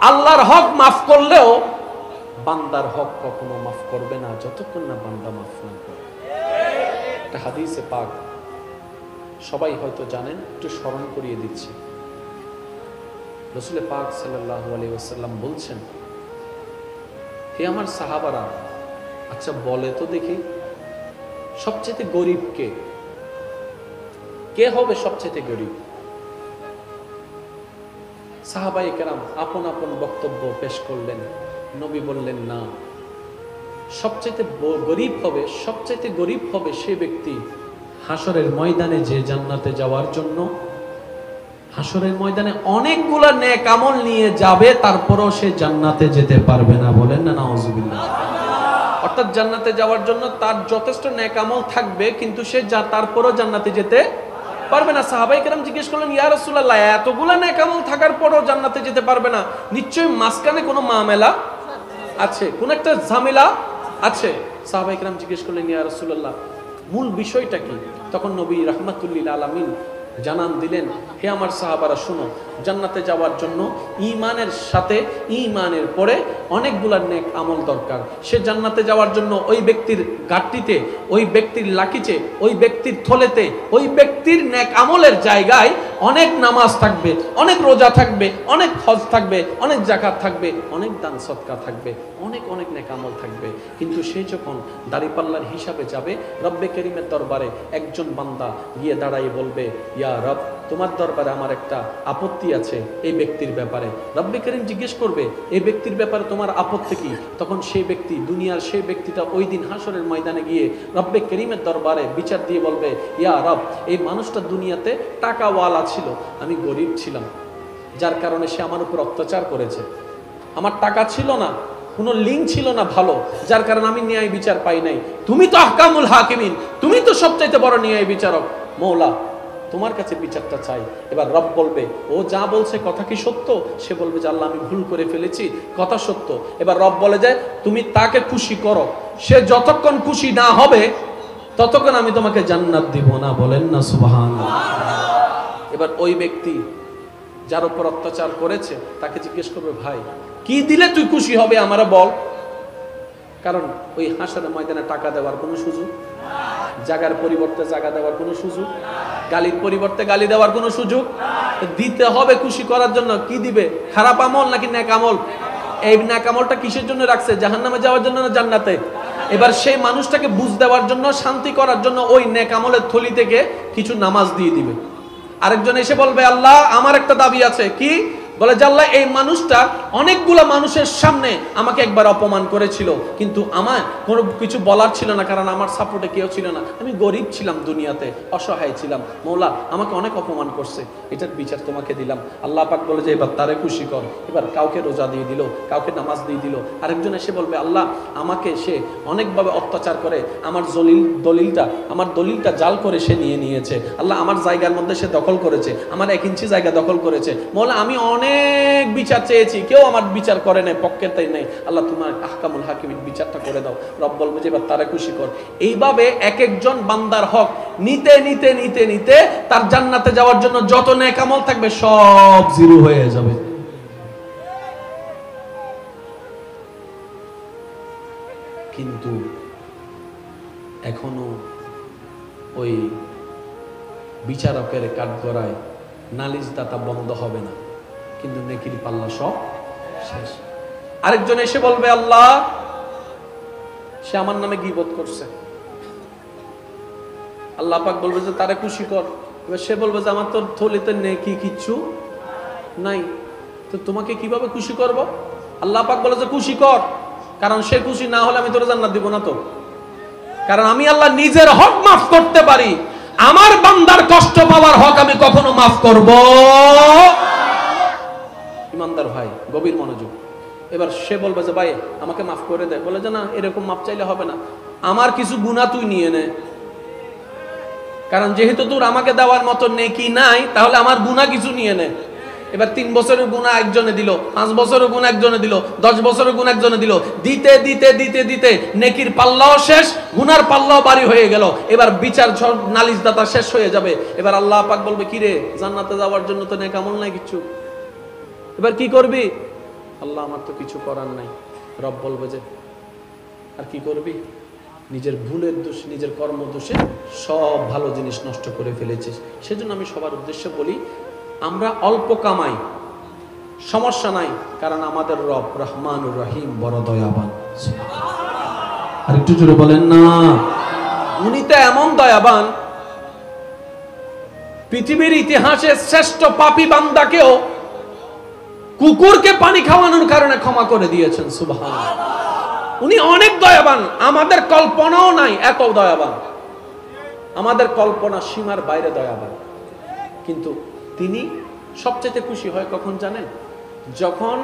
আল্লাহর হক মাফ করলেও বান্দার হক কখনো মাফ করবে না যতক্ষণ না বান্দা মাফ না করে। একটা হাদিসে পাক সবাই হয়তো জানেন, একটু স্মরণ করিয়ে দিচ্ছি। রাসূল পাক সাল্লাল্লাহু আলাইহি ওয়াসাল্লাম বলছেন, হে আমার সাহাবারা, আচ্ছা বলে তো দেখি সবচেয়ে গরিব কে? কে হবে সবচেয়ে গরিব? সাহাবায়ে কেরাম আপন আপন বক্তব্য পেশ করলেন। নবী বললেন, না, সবচেয়ে গরিব হবে সে ব্যক্তি হাসরের ময়দানে যে জান্নাতে যাওয়ার জন্য হাসরের ময়দানে অনেকগুলা নেক আমল নিয়ে যাবে, তারপরও সে জান্নাতে যেতে পারবে না। বলেন না নাউজুবিল্লাহ। অর্থাৎ জান্নাতে যাওয়ার জন্য তার যথেষ্ট নেক আমল থাকবে, কিন্তু সে তারপরও জান্নাতে যেতে পারবে না। সাহাবায়ে কেরাম জিজ্ঞেস করলেন, ইয়া রাসূলুল্লাহ, এতগুলা নেক আমল থাকার পরও জান্নাতে যেতে পারবে না, নিশ্চয়ই মাঝখানে কোনো মামেলা আছে, কোন একটা ঝামেলা আছে। সাহাবায়ে কেরাম জিজ্ঞেস করলেন, ইয়া রাসূলুল্লাহ, মূল বিষয়টা কি? তখন নবী রাহমাতুল লিল আলামিন জানান দিলেন, হে আমার সাহাবারা শুনো, জান্নাতে যাওয়ার জন্য ঈমানের সাথে ঈমানের পরে অনেকগুলা নেক আমল দরকার। সে জান্নাতে যাওয়ার জন্য ওই ব্যক্তির গাট্টিতে, ওই ব্যক্তির লাকিচে, ওই ব্যক্তির থলেতে, ওই ব্যক্তির নেক আমলের জায়গায় অনেক নামাজ থাকবে, অনেক রোজা থাকবে, অনেক হজ থাকবে, অনেক যাকাত থাকবে, অনেক দান সদকা থাকবে, অনেক অনেক নেক আমল থাকবে। কিন্তু সে যখন দাড়িপাল্লার হিসাবে যাবে, রব্বে করিমের দরবারে একজন বান্দা গিয়ে দাঁড়াই বলবে, ইয়া রব, তোমার দরবারে আমার একটা আপত্তি আছে এই ব্যক্তির ব্যাপারে। রব্বে করিম জিজ্ঞেস করবে, এই ব্যক্তির ব্যাপারে তোমার আপত্তি কি? তখন সেই ব্যক্তি, দুনিয়ার সেই ব্যক্তিটা ওই দিন হাসরের ময়দানে গিয়ে রব্বে করিমের দরবারে বিচার দিয়ে বলবে, ইয়া রব, এই মানুষটা দুনিয়াতে টাকাওয়ালা ছিল, আমি গরিব ছিলাম, যার কারণে সে আমার উপর অত্যাচার করেছে। আমার টাকা ছিল না, কোনো লিঙ্ক ছিল না ভালো, যার কারণে আমি ন্যায় বিচার পাই নাই। তুমি তো আহকামুল হাকিমিন, তুমি তো সবচাইতে বড় ন্যায় বিচারক, মওলা, তোমার কাছে বিচারটা চাই। এবার রব বলবে, ও যা বলছে কথা কি সত্য? সে বলবে যে আল্লাহ, আমি ভুল করে ফেলেছি, কথা সত্য। এবার রব বলে যায়, তুমি তাকে খুশি করো, সে যতক্ষণ খুশি না হবে ততক্ষণ আমি তোমাকে জান্নাত দিব না। বলেন না সুবহানাল্লাহ। এবার ওই ব্যক্তি যার উপর অত্যাচার করেছে তাকে জিজ্ঞেস করবে, ভাই কি দিলে তুই খুশি হবে আমারে বল? কারণ ওই হাসরের ময়দানে টাকা দেওয়ার কোনো সুযোগ জায়গার পরিবর্তে জায়গা দেওয়ার কোনো সুযোগ, গালির পরিবর্তে গালি দেওয়ার কোনো সুযোগ দিতে হবে খুশি করার জন্য। কি দিবে? খারাপ আমল নাকি নেক আমল? এই নেক আমলটা কিসের জন্য রাখছে? জাহান্নামে যাওয়ার জন্য না জান্নাতে? এবার সেই মানুষটাকে বুঝ দেওয়ার জন্য, শান্তি করার জন্য ওই নেক আমলের থলি থেকে কিছু নামাজ দিয়ে দিবে। আরেকজন এসে বলবে, আল্লাহ আমার একটা দাবি আছে। কি? বলে যে আল্লাহ এই মানুষটা অনেকগুলো মানুষের সামনে আমাকে একবার অপমান করেছিল, কিন্তু আমার কোনো কিছু বলার ছিল না, কারণ আমার সাপোর্টে কেউ ছিল না, আমি গরিব ছিলাম, দুনিয়াতে অসহায় ছিলাম, মৌলা আমাকে অনেক অপমান করছে, এটার বিচার তোমাকে দিলাম। আল্লাহ পাক বলে যে এবার তারে খুশি কর। এবার কাউকে রোজা দিয়ে দিল, কাউকে নামাজ দিয়ে দিল। আরেকজন এসে বলবে, আল্লাহ আমাকে সে অনেকভাবে অত্যাচার করে, আমার আমার দলিলটা জাল করে সে নিয়েছে, আল্লাহ আমার জায়গার মধ্যে সে দখল করেছে, আমার 1 ইঞ্চি জায়গা দখল করেছে, মৌলা আমি অনেক বিচার চেয়েছি, কেউ আমার বিচার করে নাই, পক্ষের তাই নাই, আল্লাহ তোমার আহকামুল হাকিমের বিচারটা করে দাও। রব বলবে যে এবার তারা খুশি কর। এইভাবে এক একজন বান্দার হক নিতে নিতে নিতে নিতে তার জান্নাতে যাওয়ার জন্য যত নেক আমল থাকবে সব জিরো হয়ে যাবে। কিন্তু এখনো ওই বিচারকের কাঠগড়ায় নালিশদাতা বন্ধ হবে না, কিন্তু নেকির পাল্লা সব শেষ। আরেকজন এসে বলবে, আল্লাহ সে আমার নামে গীবত করছে, আল্লাহ পাক বলবে যে তারে খুশি কর। এবার সে বলবে যে আমার তো থলিতে নেকি কিচ্ছু নাই, তো তোমাকে কিভাবে খুশি করব? আল্লাহ পাক বলে যে খুশি কর, কারণ সে খুশি না হলে আমি তোর জান্নাত দিব না। তো কারণ আমি আল্লাহ নিজের হক মাফ করতে পারি, আমার বান্দার কষ্ট পাওয়ার হক আমি কখনো মাফ করব? ইমানদার ভাই গভীর মনোযোগ। এবার সে বলবে যে ভাই আমাকে মাফ করে দে। বলে যে না, এরকম মাফ চাইলে হবে না, আমার কিছু গুনাহ তুই নিয়ে নে, কারণ যেহেতু তোর আমাকে দেওয়ার মতো নেকি নাই, তাহলে আমার গুনাহ কিছু নিয়ে নে। এবার 3 বছরের গুনাহ একজনে দিল, 5 বছরের গুনাহ একজনে দিল, 10 বছরের গুনাহ একজনে দিল, দিতে দিতে দিতে দিতে নেকির পাল্লাও শেষ, গুনার পাল্লাও বাড়ি হয়ে গেল। এবার বিচার নালিশদাতা শেষ হয়ে যাবে। এবার আল্লাহ পাক বলবে, কি রে, জান্নাতে যাওয়ার জন্য তো নেক আমল নাই কিছু, এবার কি করবি? আল্লাহ আমার তো কিছু করার নাই। রব বলবে যে আর কি করবি? নিজের ভুলের দোষ, নিজের কর্ম দোষে সব ভালো জিনিস নষ্ট করে ফেলেছিস। সেজন্য আমি সবার উদ্দেশ্যে বলি, আমরা অল্প কামাই, সমস্যা নাই, কারণ আমাদের রব রহমানুর রহিম, বড় দয়াবান। আর একটু জোরে বলেন না, উনি তো এমন দয়াবান, পৃথিবীর ইতিহাসে শ্রেষ্ঠ পাপী বান্দাকেও কুকুরকে পানি খাওয়ানোর কারণে ক্ষমা করে দিয়েছেন। সুবহানাল্লাহ, উনি অনেক দয়াবান, আমাদের কল্পনাও নাই এত দয়াবান, আমাদের কল্পনা সীমার বাইরে দয়াবান। কিন্তু তিনি সবচেয়ে খুশি হয় কখন জানেন? যখন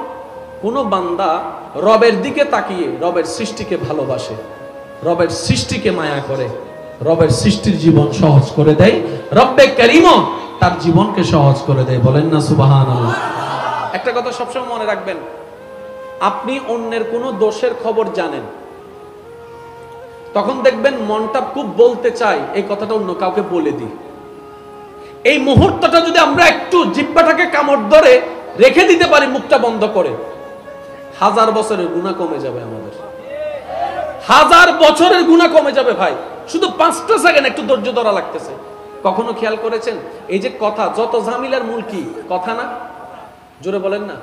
কোনো বান্দা রবের দিকে তাকিয়ে রবের সৃষ্টিকে ভালোবাসে, রবের সৃষ্টিকে মায়া করে, রবের সৃষ্টির জীবন সহজ করে দেয়, রব্বে কারীমও তার জীবনকে সহজ করে দেয়। বলেন না সুবহানাল্লাহ। একটা কথা সবসময় মনে রাখবেন, আপনি অন্যের কোনো দোষের খবর জানেন, তখন দেখবেন মনটা খুব বলতে চায় এই কথাটা অন্য কাউকে বলে দিই। এই মুহূর্তটা যদি আমরা একটু জিহ্বাটাকে কামড় ধরে রেখে দিতে পারি, মুখটা বন্ধ করে, 1000 বছরের গুনাহ কমে যাবে আমাদের, 1000 বছরের গুনাহ কমে যাবে ভাই। শুধু 5টা সেকেন্ড একটু ধৈর্য ধরা লাগতেছে। কখনো খেয়াল করেছেন এই যে কথা, যত ঝামেলার মূল কি? কথা না? জোরে বলেন না।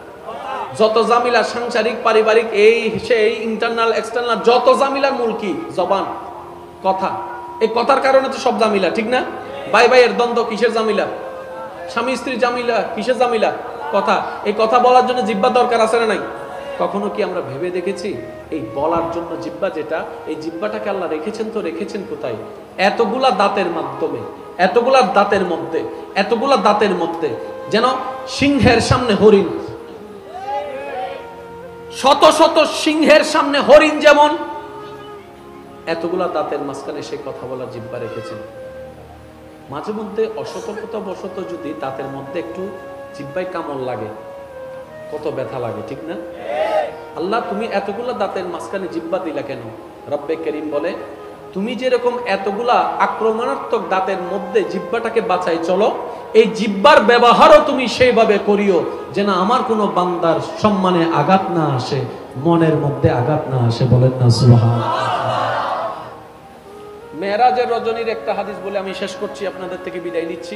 যত ঝামেলা, সাংসারিক, পারিবারিক, এই সেই ইন্টারনাল এক্সটার্নাল, যত ঝামেলার মূল কি? জবান, কথা। এই কথার কারণে তো সব ঝামেলা, ঠিক না? ভাই ভাইয়ের দ্বন্দ্ব কিসের ঝামেলা? স্বামী স্ত্রীর ঝামেলা কিসের ঝামেলা? কথা। এই কথা বলার জন্য জিহ্বা দরকার আছে না নাই? কখনো কি আমরা ভেবে দেখেছি এই বলার জন্য জিহ্বা, যেটা এই জিহ্বাটাকে আল্লাহ রেখেছেন, তো রেখেছেন কোথায়? এতগুলা দাঁতের মাধ্যমে, এতগুলা দাঁতের মধ্যে, এতগুলা দাঁতের মধ্যে, যেন সিংহের সামনে হরিণ, শত শত সিংহের সামনে হরিণ যেমন, এতগুলা দাঁতের মাঝখানে সে কথা বলার জিহ্বা রেখেছেন। মাঝে মধ্যে অসতর্কতা বশত যদি দাঁতের মধ্যে একটু জিহ্বায় কামড় লাগে, কত ব্যথা লাগে, ঠিক না? আল্লাহ তুমি এতগুলা দাঁতের মাঝখানে জিহ্বা দিলা কেন? রব্বে করিম বলে, তুমি যেরকম এতগুলা আক্রমণাত্মক দাঁতের মধ্যে জিহ্বাটাকে বাঁচাই চলো, এই জিহ্বার ব্যবহারও তুমি সেইভাবে করিও যেন আমার কোনো বান্দার সম্মানে আঘাত না আসে, মনের মধ্যে আঘাত না আসে। বলেন না সুবহানাল্লাহ। মেরাজের রজনীর একটা হাদিস বলে আমি শেষ করছি, আপনাদের থেকে বিদায় নিচ্ছি।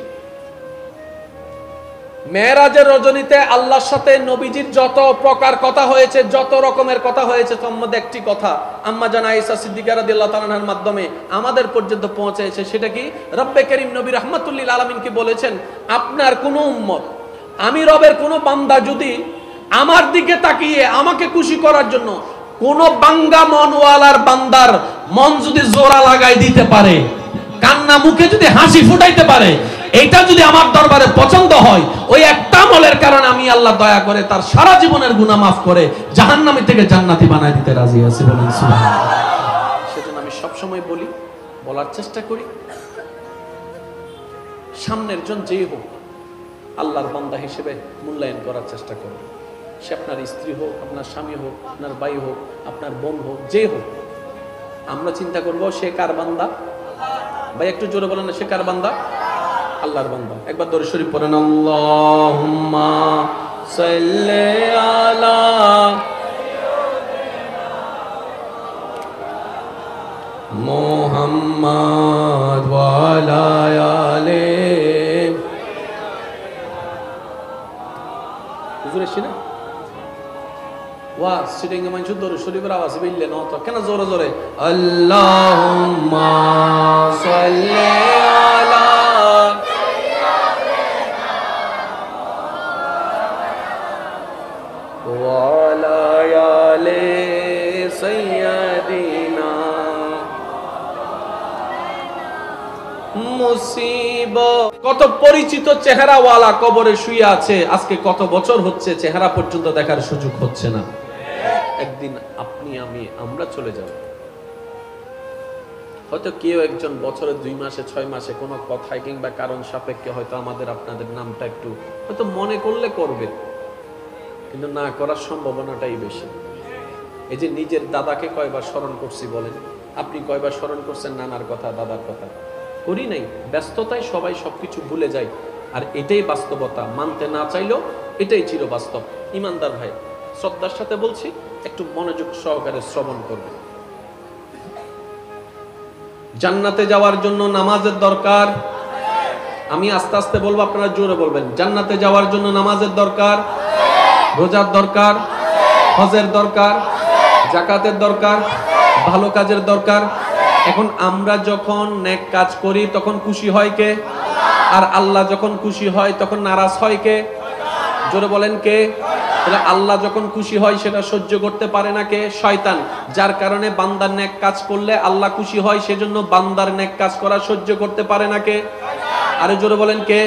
মেরাজের রজনীতে আল্লাহর সাথে নবীজির যত প্রকার কথা হয়েছে, যত রকমের কথা হয়েছে, তার মধ্যে একটি কথা আম্মা জান আয়েশা সিদ্দিকা রাদিয়াল্লাহু তাআলা আনহার মাধ্যমে আমাদের পর্যন্ত পৌঁছেছে। সেটা কি? রব্বে করিম নবী রাহমাতুল লিল আলামিন কি বলেছেন, আপনার কোন উম্মত, আমি রবের কোন বান্দা যদি আমার দিকে তাকিয়ে আমাকে খুশি করার জন্য কোন বাঙ্গা মনওয়ালার বান্দার মন যদি জোড়া লাগাই দিতে পারে, কান্না মুখে যদি হাসি ফুটাইতে পারে, এটা যদি আমার দরবারে পছন্দ হয়, ওই একটা আমলের কারণে আমি আল্লাহ দয়া করে তার সারা জীবনের গুনাহ মাফ করে জাহান্নামী থেকে জান্নাতি বানায় দিতে রাজি আছি। বলেন সুবহানাল্লাহ। সেজন্য আমি সব সময় বলি, বলার চেষ্টা করি, সামনের জন যেই হোক আল্লাহর বান্দা হিসেবে মূল্যায়ন করার চেষ্টা করুন। সে আপনার স্ত্রী হোক, আপনার স্বামী হোক, আপনার ভাই হোক, আপনার বোন হোক, যে হোক, আমরা চিন্তা করব সে কার বান্দা। ভাই একটু জোরে বলেন না, সে কার বান্দা? আল্লাহর বান্দা। একবার দরুদ শরীফ পড়েন, আল্লাহুম্মা সাল্লি আলা মুহাম্মাদ ওয়া আলা আলি। হুজুর এসে না ওয়া সিটিং এ মানুষ দরুদ শরীফের আওয়াজ বিললে না তো কেন জোরে জোরে আল্লাহুম্মা সাল্লি আলা ওয়া আলা আলি সাইয়্যিদিনা মুসিবত। কত পরিচিত চেহারাওয়ালা কবরে শুয়ে আছে, আজকে কত বছর হচ্ছে চেহারা পর্যন্ত দেখার সুযোগ হচ্ছে না। একদিন আপনি আমরা চলে যাব। হয়তো কেউ একজন বছরে 2 মাসে 6 মাসে কোনো কথায় কিংবা কারণ সাপেক্ষে হয়তো আমাদের আপনাদের নামটা একটু হয়তো মনে করলে করবে, কিন্তু না করার সম্ভাবনাটাই বেশি। এই যে নিজের দাদাকে কয়বার স্মরণ করছি বলেন? আপনি কয়বার স্মরণ করছেন নানার কথা, দাদার কথা? করি নাই। ব্যস্ততায় সবাই সবকিছু ভুলে যায়, আর এটাই বাস্তবতা। মানতে না চাইলেও এটাই চিরবাস্তব। ইমানদার ভাই, শ্রদ্ধার সাথে বলছি, একটু মনোযোগ সহকারে শ্রবণ করবে। জান্নাতে যাওয়ার জন্য নামাজের দরকার। আমি আস্তে আস্তে বলবো, আপনারা জোরে বলবেন। জান্নাতে যাওয়ার জন্য নামাজের দরকার, রোজার দরকার, হজের দরকার, যাকাতের দরকার, ভালো কাজের দরকার। এখন আমরা যখন নেক কাজ করি তখন খুশি হয় কে? আর আল্লাহ যখন খুশি হয় তখন নারাজ হয় কে? জোরে বলেন কে? তাহলে আল্লাহ যখন খুশি হয় সেটা সহ্য করতে পারে না কে? শয়তান। যার কারণে বান্দার নেক কাজ করলে আল্লাহ খুশি হয়, সেজন্য বান্দার নেক কাজ করা সহ্য করতে পারে না কে? আরে জোরে বলেন কে?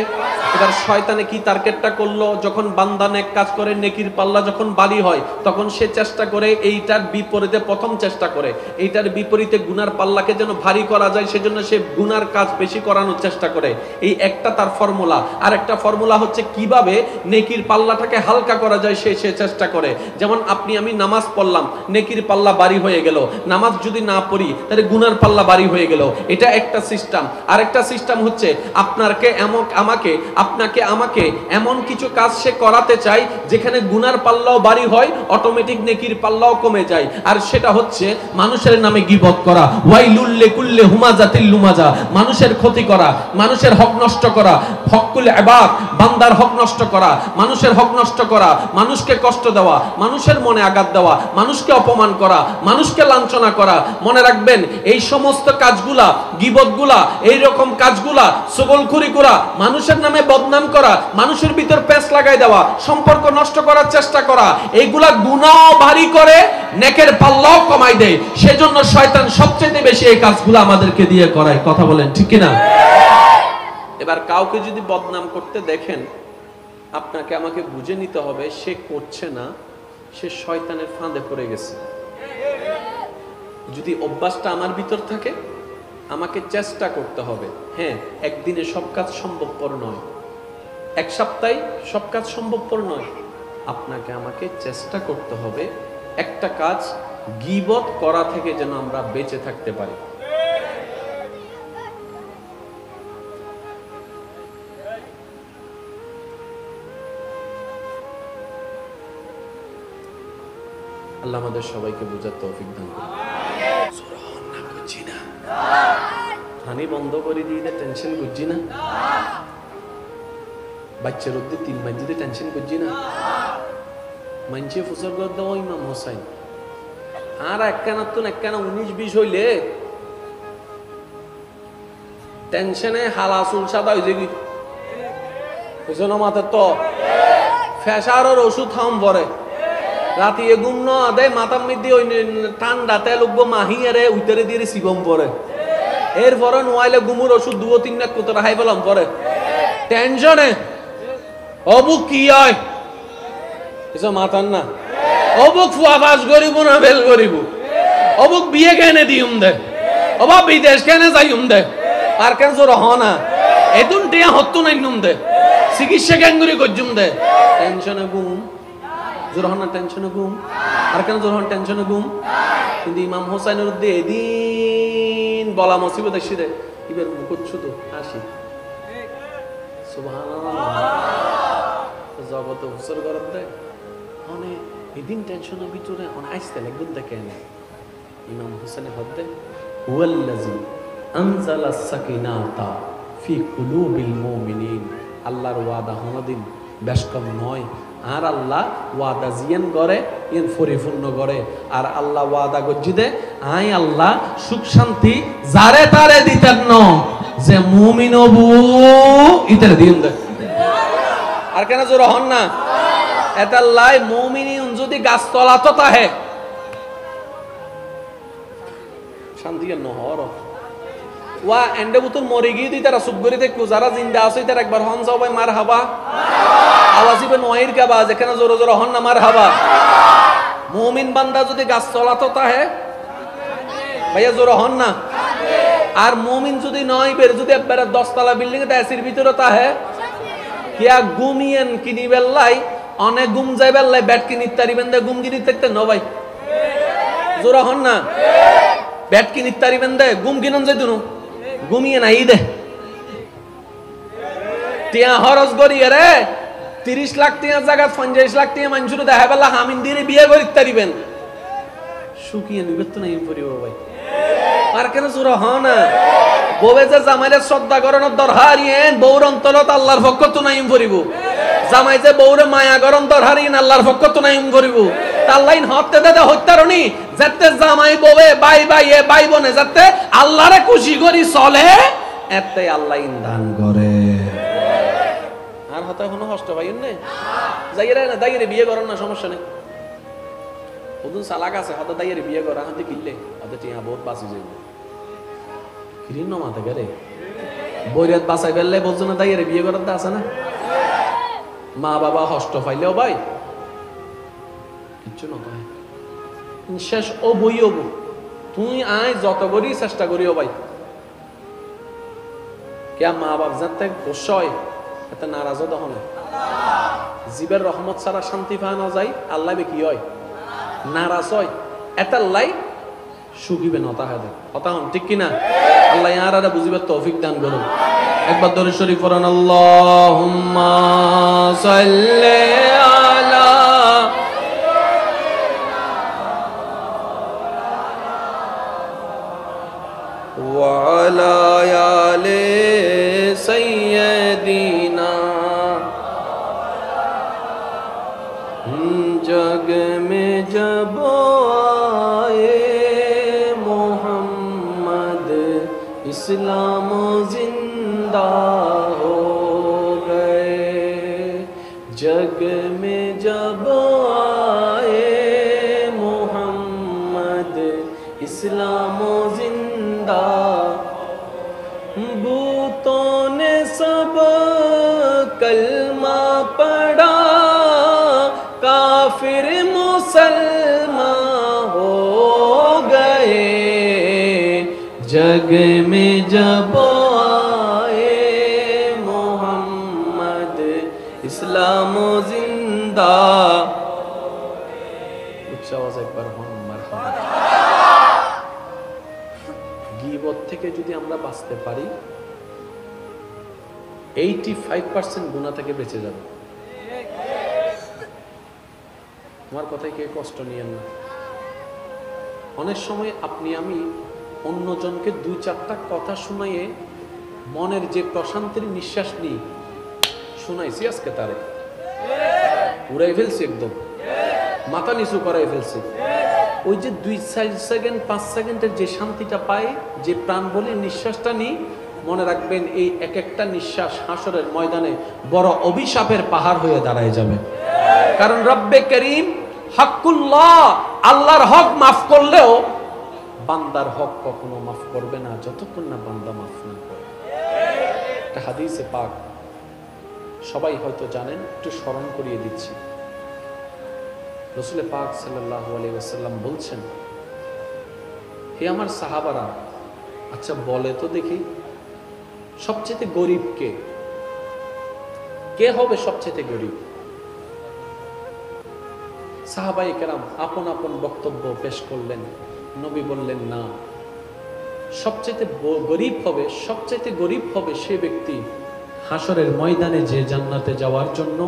এবার শয়তানে কি টার্গেটটা করলো? যখন বান্দা নেক কাজ করে, নেকির পাল্লা যখন ভারী হয়, তখন সে চেষ্টা করে এইটার বিপরীতে, প্রথম চেষ্টা করে এইটার বিপরীতে গুনার পাল্লাকে যেন ভারী করা যায়, সেজন্য সে গুনার কাজ বেশি করানোর চেষ্টা করে। এই একটা তার ফর্মুলা। আর একটা ফর্মুলা হচ্ছে কিভাবে নেকির পাল্লাটাকে হালকা করা যায়, সে চেষ্টা করে। যেমন আমি নামাজ পড়লাম, নেকির পাল্লা ভারী হয়ে গেল। নামাজ যদি না পড়ি তাহলে গুনার পাল্লা ভারী হয়ে গেল। এটা একটা সিস্টেম। আর একটা সিস্টেম হচ্ছে আপনাকে আমাকে এমন কিছু কাজ সে করাতে চায় যেখানে গুনার পাল্লাও ভারী হয়, অটোমেটিক নেকির পাল্লাও কমে যায়। আর সেটা হচ্ছে মানুষের নামে গীবত করা, ওয়াইলুল লিকুল্লি হুমাজাতিল লুমাজা, মানুষের ক্ষতি করা, মানুষের হক নষ্ট করা, হকুল ইবাদ, বান্দার হক নষ্ট করা, মানুষের হক নষ্ট করা, মানুষকে কষ্ট দেওয়া, মানুষের মনে আঘাত দেওয়া, মানুষকে অপমান করা, মানুষকে লাঞ্ছনা করা। মনে রাখবেন, এই সমস্ত কাজগুলা, গীবতগুলা, এই রকম কাজগুলা, চগলখুরি করা, মানুষের নামে বদনাম করা, মানুষের ভিতর পেঁচ লাগাই দেওয়া, সম্পর্ক নষ্ট করার চেষ্টা করা, এইগুলা গুনাহ ভারী করে, নেকের পাল্লাও কমাই দেয়। সেজন্য শয়তান সবচেয়ে বেশি এই কাজগুলো আমাদেরকে দিয়ে করায়। কথা বলেন ঠিক কিনা? এবার কাউকে যদি বদনাম করতে দেখেন, আপনাকে আমাকে বুঝে নিতে হবে সে করছে না, সে শয়তানের ফাঁদে পড়ে গেছে। যদি অভ্যাসটা আমার ভিতর থাকে, আমাকে চেষ্টা করতে হবে। হ্যাঁ, একদিনে সব কাজ সম্ভবপর নয়, এক সপ্তাহে সব কাজ সম্ভবপর নয়। আপনাকে আমাকে চেষ্টা করতে হবে একটা কাজ গীবত করা থেকে যেন আমরা বেঁচে থাকতে পারি। আল্লাহ আমাদের সবাইকে বুঝার তৌফিক দান করুন। হানি বন্ধ করে দিয়ে টেনশন বুঝছি না, বাচ্চার উদ্দে 3 মাস যদি টেনশন বুঝছি না, মানছে ফুসর করে দেওয়া ইমাম হোসাইন আর একখানা 19-20 হইলে টেনশনে হালা চুল সাদা হয়ে যাবি বুঝলো মাথার তো ফেসারের ওষুধ খাম পরে রাতি এগুম ন দেয় মাথার মধ্যে ওই ঠান্ডাতে লোক মাহি আরে উইতারে দিয়ে শিবম পরে এরপরে নোয়াইলে গুমুর ওষুধ 2-3 লাখ কত হাই পেলাম পরে টেনশনে অবুক কি হয় এসব মাথার না অবুক ফুয়া বাস করিব না বেল করিব অবুক বিয়ে কেনে দিউম দে অবা বিদেশ কেনে যাইম দে আর কেন জোর হ না এদুন টিয়া হত্তু নাই নুম দে চিকিৎসা কেঙ্গুরি গজ্জুম দে টেনশনে গুম জোর হন না টেনশনে গুম আর কেন জোর হন টেনশনে গুম কিন্তু ইমাম হোসাইনের উদ্দে এদিন বলা মুসিবত আসি রে এবার মুখত শুধু হাসি সুবহানাল্লাহ জগতে হুসর গরত দেয় অনেক এদিন টেনশনের ভিতরে অনেক আইসতে লাগবে দেখেন ইমাম হোসেন হদ্দে হুয়াল্লাযী আনজালা সাকিনাতা ফি কুলুবিল মুমিনিন আল্লাহর ওয়াদা হনদিন বেশ কম নয় আর আল্লাহ ওয়াদা জিয়ান করে ইন পরিপূর্ণ করে আর আল্লাহ ওয়াদা গজ্জিদে আই আল্লাহ সুখ শান্তি যারে তারে দিতেন ন যে মুমিন হবু ইতারে দিন দে আর কেন জোর হন না এটা লাই মুমিনিন যদি গাছ তলাতো তাহে শান্তি ন হর ওয়া এন্ডে বুতুল মরে গিয়ে দি তারা সুগরি দেখো যারা জিন্দা আছে তারা একবার হন যাও ভাই মারহাবা আওয়াজিবে নয়ের কাবা যেখানে জোরে জোরে হন না মারহাবা মুমিন বান্দা যদি গাছ তলাতো তাহে ভাইয়া জোরে হন না আর মুমিন যদি নয় বের যদি একবার 10 তলা বিল্ডিং এ এসির ভিতরে তাহে কিয়া ঘুমিয়েন কিনি বেল্লাই অনেক ঘুম যাই বেল্লাই ব্যাট কিনি তারিবেন দে ঘুম কিনি থাকতে ন ভাই জোরে হন না ব্যাট কিনি তারিবেন দে ঘুম কিনন যাই দুনো ঘুমিয়ে নাই দে টিয়া হরজ গরি রে 30 লাখ টিয়া জায়গা 50 লাখ টিয়া মানুষ দেখা বেলা হামিন দিয়ে বিয়ে করি তারিবেন শুকিয়ে নিবে তো নাই পরিব ভাই আর কেন জোরা হ না বউয়ে যে জামাইরে শ্রদ্ধা করানোর দরহারিয়েন বউর অন্তরত আল্লাহর পক্ষ তো নাই পরিব জামাই যে বউরে মায়া গরম দরহারিয়েন আল্লাহর পক্ষ তো নাই পরিব আল্লাহন হত্যা দে হত্যারনি যাতে জামাই বউয়ে ভাই ভাই এ ভাই বোনে যাতে আল্লাহরে খুশি করি চলে এতে আল্লাহ দান করে আর হতা কোনো কষ্ট পাইন না যাইরে না দাইরে বিয়ে করেন না সমস্যা নেই ওদুন সালাক আছে হতা দাইরে বিয়ে করা হাতে কিনলে হতা টিয়া বহুত বাঁচি যাইব কিরিন না মাথা গেলে বইরাত বাঁচাই ফেললে বলছো না দাইরে বিয়ে করার আছে না মা বাবা কষ্ট পাইলেও ভাই কিচ্ছু না ভাই শেষ ও বই হবো তুই আয় যত করি চেষ্টা করিও ভাই কে মা বাপ যাতে গোসা হয় এতে নারাজ তখন জীবের রহমত ছাড়া শান্তি পাওয়া না যায় আল্লাহ কি হয় নারাজ হয় এটার লাই সুখিবে নতা হয় কথা হন ঠিক কিনা আল্লাহ আর আর বুঝিবার তৌফিক দান করুন একবার দরুদ শরীফ পড়ুন আল্লাহুম্মা সাল্লি আলা ওয়া আলা আলি সাইয়্যিদিনা जग में जब आए मोहम्मद इस्लाम जिंदा हो गए जग में जब आए मोहम्मद इस्लाम जिंदा भूतों ने सब कलमा पढ़ा काफिर मुसलमान हो गए जग में जब आए मोहम्मद इस्लाम जिंदा उच्च आवाज एक बार हम मरहबा গীবত থেকে যদি আমরা বাঁচতে পারি 85% গুনাহ থেকে বেঁচে যাব আমার কথায় কে কষ্ট নিয়েন না অনেক সময় আপনি আমি অন্যজনকে দুই চারটা কথা শুনাইয়ে মনের যে প্রশান্তির নিঃশ্বাস নিই শুনাইছি আজকে তারে উড়াই ফেলছি, একদম মাথা নিচু করাই ফেলছি। ওই যে 2-4 সেকেন্ড 5 সেকেন্ডের যে শান্তিটা পাই, যে প্রাণ বলে নিঃশ্বাসটা নিই, মনে রাখবেন এই এক একটা নিঃশ্বাস হাসরের ময়দানে বড় অভিশাপের পাহাড় হয়ে দাঁড়ায় যাবে। কারণ রব্বে করিম হকুল্লাহ, আল্লাহর হক মাফ করলেও বান্দার হক কখনো মাফ করবে না যতক্ষণ না বান্দা মাফ না করে। একটা হাদিসে পাক সবাই হয়তো জানেন, একটু স্মরণ করিয়ে দিচ্ছি। রাসূল পাক সাল্লাল্লাহু আলাইহি ওয়াসাল্লাম বলছেন, হে আমার সাহাবারা, আচ্ছা বলে তো দেখি সবচেয়ে গরিব কে? কে হবে সবচেয়ে গরিব? সাহাবায়ে কেরাম আপন আপন বক্তব্য পেশ করলেন। নবী বললেন, না, সবচেয়ে গরিব হবে সে ব্যক্তি হাসরের ময়দানে যে জান্নাতে যাওয়ার জন্য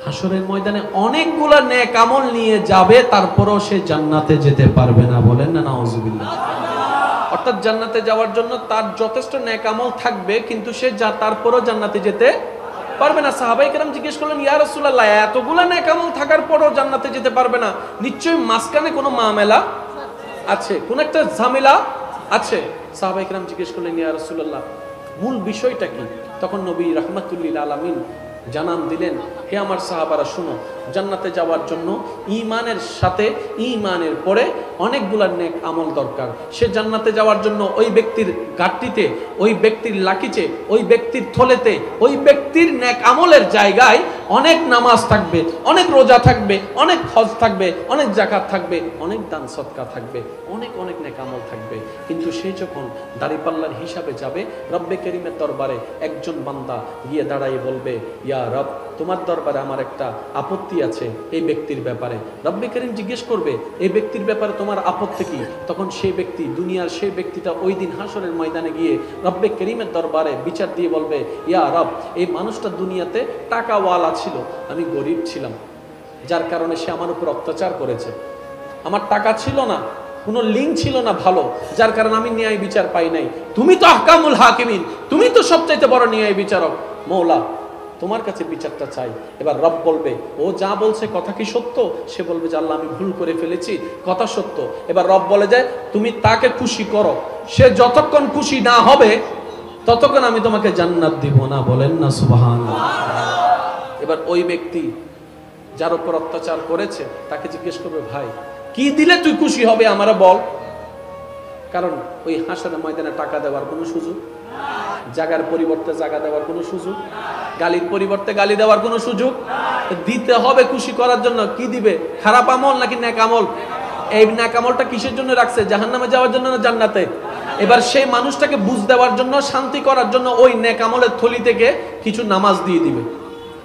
হাসরের ময়দানে অনেকগুলা নেক আমল নিয়ে যাবে, তারপরও সে জান্নাতে যেতে পারবে না। বলেন না নাউজুবিল্লাহ। অর্থাৎ জান্নাতে যাওয়ার জন্য তার যথেষ্ট নেক আমল থাকবে, কিন্তু সে তারপরও জান্নাতে যেতে পারবে না। সাহাবায়ে কেরাম জিজ্ঞেস করলেন, ইয়া রাসূলুল্লাহ, এতগুলা নেক আমল থাকার পরও জান্নাতে যেতে পারবে না, নিশ্চয়ই মাঝখানে কোনো মামেলা আছে, কোন একটা ঝামেলা আছে। সাহাবায়ে কেরাম জিজ্ঞেস করলেন, ইয়া রাসূলুল্লাহ, মূল বিষয়টা কি? তখন নবী রাহমাতুল লিল আলামিন জানান দিলেন, হে আমার সাহাবারা শুনো, জান্নাতে যাওয়ার জন্য ঈমানের সাথে ঈমানের পরে অনেকগুলা নেক আমল দরকার। সে জান্নাতে যাওয়ার জন্য ওই ব্যক্তির ঘাটতিতে, ওই ব্যক্তির লাকিচে, ওই ব্যক্তির থলেতে, ওই ব্যক্তির নেক আমলের জায়গায় অনেক নামাজ থাকবে, অনেক রোজা থাকবে, অনেক হজ থাকবে, অনেক যাকাত থাকবে, অনেক দান সদকা থাকবে, অনেক অনেক নেক আমল থাকবে। কিন্তু সে যখন দাড়িপাল্লার হিসাবে যাবে, রব্বে করিমের দরবারে একজন বান্দা গিয়ে দাঁড়াইয়ে বলবে, ইয়া রব, তোমার দরবারে আমার একটা আপত্তি আছে এই ব্যক্তির ব্যাপারে। রব্বে করিম জিজ্ঞেস করবে, এই ব্যক্তির ব্যাপারে তোমার আপত্তি কি? তখন সেই ব্যক্তি, দুনিয়ার সেই ব্যক্তিটা ওই দিন হাসরের ময়দানে গিয়ে রব্বে করিমের দরবারে বিচার দিয়ে বলবে, ইয়া রব, এই মানুষটা দুনিয়াতে টাকাওয়ালা ছিল, আমি গরিব ছিলাম, যার কারণে সে আমার উপর অত্যাচার করেছে। আমার টাকা ছিল না, কোনো লিঙ্ক ছিল না ভালো, যার কারণে আমি ন্যায় বিচার পাই নাই। তুমি তো আহকামুল হাকিমিন, তুমি তো সবচাইতে বড় ন্যায় বিচারক, মওলা, তোমার কাছে বিচারটা চাই। এবার রব বলবে, ও যা বলছে কথা কি সত্য? সে বলবে যে আল্লাহ, আমি ভুল করে ফেলেছি, কথা সত্য। এবার রব বলে যায়, তুমি তাকে খুশি করো, সে যতক্ষণ খুশি না হবে ততক্ষণ আমি তোমাকে জান্নাত দিব না। বলেন না সুবহানাল্লাহ। এবার ওই ব্যক্তি যার উপর অত্যাচার করেছে তাকে জিজ্ঞেস করবে, ভাই কি দিলে তুই খুশি হবে আমারে বল। কারণ ওই হাসরের ময়দানে টাকা দেওয়ার কোনো সুযোগ, জায়গার পরিবর্তে জায়গা দেওয়ার কোনো সুযোগ, গালির পরিবর্তে গালি দেওয়ার কোনো সুযোগ দিতে হবে খুশি করার জন্য। কি দিবে? খারাপ আমল নাকি নেক আমল? এই নেক আমলটা কিসের জন্য রাখছে? জাহান্নামে যাওয়ার জন্য না জান্নাতে? এবার সেই মানুষটাকে বুঝ দেওয়ার জন্য, শান্তি করার জন্য ওই নেক আমলের থলি থেকে কিছু নামাজ দিয়ে দিবে।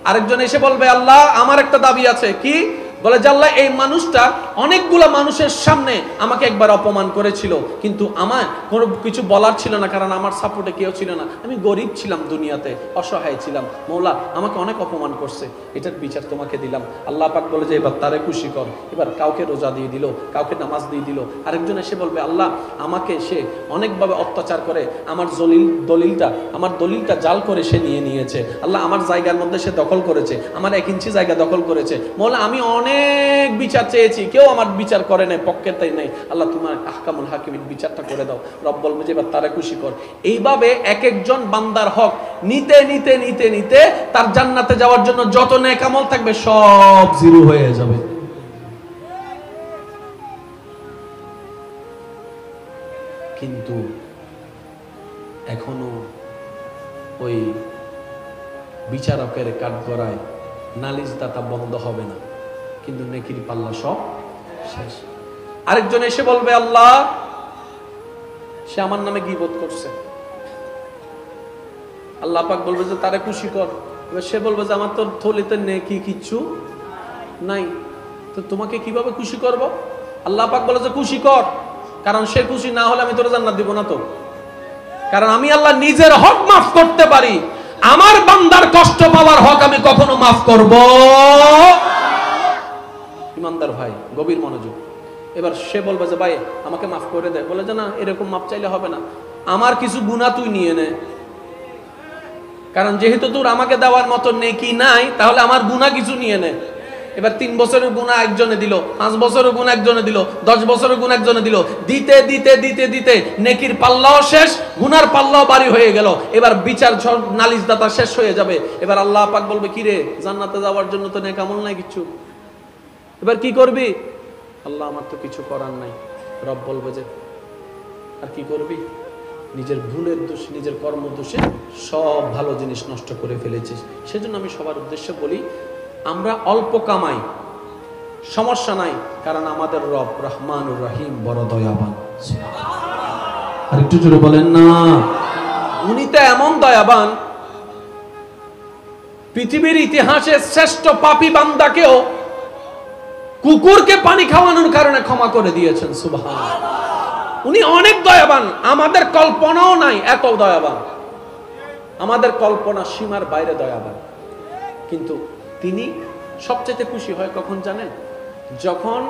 আরেকজন এসে বলবে, আল্লাহ, আমার একটা দাবি আছে। কি? বলে যে আল্লাহ, এই মানুষটা অনেকগুলো মানুষের সামনে আমাকে একবার অপমান করেছিল, কিন্তু আমার কোনো কিছু বলার ছিল না, কারণ আমার সাপোর্টে কেউ ছিল না, আমি গরিব ছিলাম, দুনিয়াতে অসহায় ছিলাম, মওলা আমাকে অনেক অপমান করছে, এটার বিচার তোমাকে দিলাম। আল্লাহ পাক বলে যে এবার তারে খুশি কর। এবার কাউকে রোজা দিয়ে দিল, কাউকে নামাজ দিয়ে দিল। আরেকজন এসে বলবে, আল্লাহ, আমাকে সে অনেকভাবে অত্যাচার করে, আমার আমার দলিলটা জাল করে সে নিয়েছে। আল্লাহ, আমার জায়গার মধ্যে সে দখল করেছে, আমার 1 ইঞ্চি জায়গা দখল করেছে। মওলা, আমি অনেক বিচার চেয়েছি, কেউ আমার বিচার করে নাই, পক্ষের তাই নাই। আল্লাহ, তোমার আহকামুল হাকিমিন বিচারটা করে দাও। রব বলবে যে এবার তারা খুশি কর। এইভাবে এক একজন বান্দার হক নিতে নিতে নিতে নিতে তার জান্নাতে যাওয়ার জন্য যত নেক আমল থাকবে সব জিরো হয়ে যাবে। কিন্তু এখনো ওই বিচারকের কাঠগড়ায় নালিশদাতা বন্ধ হবে না, কিন্তু নেকির পাল্লা সব শেষ। আরেকজন এসে বলবে, আল্লাহ, সে আমার নামে গীবত করছে। আল্লাহ পাক বলবে যে তারে খুশি কর। এবার সে বলবে যে আমার তো থলিতে নেকি কিচ্ছু নাই, তো তোমাকে কিভাবে খুশি করব? আল্লাহ পাক বলে যে খুশি কর, কারণ সে খুশি না হলে আমি তোর জান্নাত দিব না। তো কারণ আমি আল্লাহ নিজের হক মাফ করতে পারি, আমার বান্দার কষ্ট পাওয়ার হক আমি কখনো মাফ করব। ইমানদার ভাই, গভীর মনোযোগ। এবার সে বলবে যে ভাই আমাকে মাফ করে দে, বলে যে না, এরকম মাফ চাইলে হবে না, আমার কিছু গুনাহ তুই নিয়ে নে, কারণ যেহেতু তোর আমাকে দেওয়ার মতো নেকি নাই, তাহলে আমার গুনাহ কিছু নিয়ে নে। এবার 3 বছরের গুনাহ একজনে দিল, 5 বছরের গুনাহ একজনে দিল, 10 বছরের গুনাহ একজনে দিল, দিতে দিতে দিতে দিতে নেকির পাল্লাও শেষ, গুনার পাল্লাও বাড়ি হয়ে গেল। এবার বিচার নালিশ দাতা শেষ হয়ে যাবে। এবার আল্লাহ পাক বলবে, কি রে, জান্নাতে যাওয়ার জন্য তো নেক আমল নাই কিছু, এবার কি করবি? আল্লাহ, আমার তো কিছু করার নাই। রব বলবে যে আর কি করবি? নিজের ভুলের দোষ, নিজের কর্ম দোষে সব ভালো জিনিস নষ্ট করে ফেলেছিস। সেজন্য আমি সবার উদ্দেশ্যে বলি, আমরা অল্প কামাই, সমস্যা নাই, কারণ আমাদের রব রহমানুর রহিম, বড় দয়াবান। আর একটু জোরে বলেন না, উনি তো এমন দয়াবান, পৃথিবীর ইতিহাসে শ্রেষ্ঠ পাপী বান্দাকেও কুকুরকে পানি খাওয়ানোর কারণে ক্ষমা করে দিয়েছেন। সুবহানাল্লাহ, উনি অনেক দয়াবান, আমাদের কল্পনাও নাই এত দয়াবান, আমাদের কল্পনা সীমার বাইরে দয়াবান। কিন্তু তিনি সবচেয়ে খুশি হয় কখন জানেন? যখন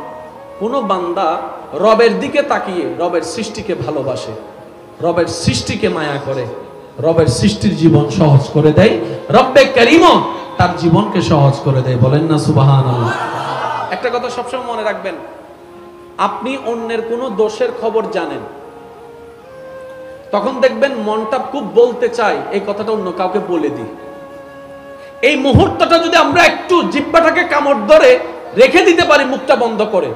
কোনো বান্দা রবের দিকে তাকিয়ে রবের সৃষ্টিকে ভালোবাসে, রবের সৃষ্টিকে মায়া করে, রবের সৃষ্টির জীবন সহজ করে দেয়, রব্বে কারীমও তার জীবনকে সহজ করে দেয়। বলেন না সুবহানাল্লাহ। একটা কথা সবসময় মনে রাখবেন, আপনি অন্যের কোনো দোষের খবর জানেন, তখন দেখবেন মনটা খুব বলতে চায় এই কথাটা অন্য কাউকে বলে দিই। এই মুহূর্তটা যদি আমরা একটু জিহ্বাটাকে কামড় ধরে রেখে দিতে পারি, মুখটা বন্ধ করে,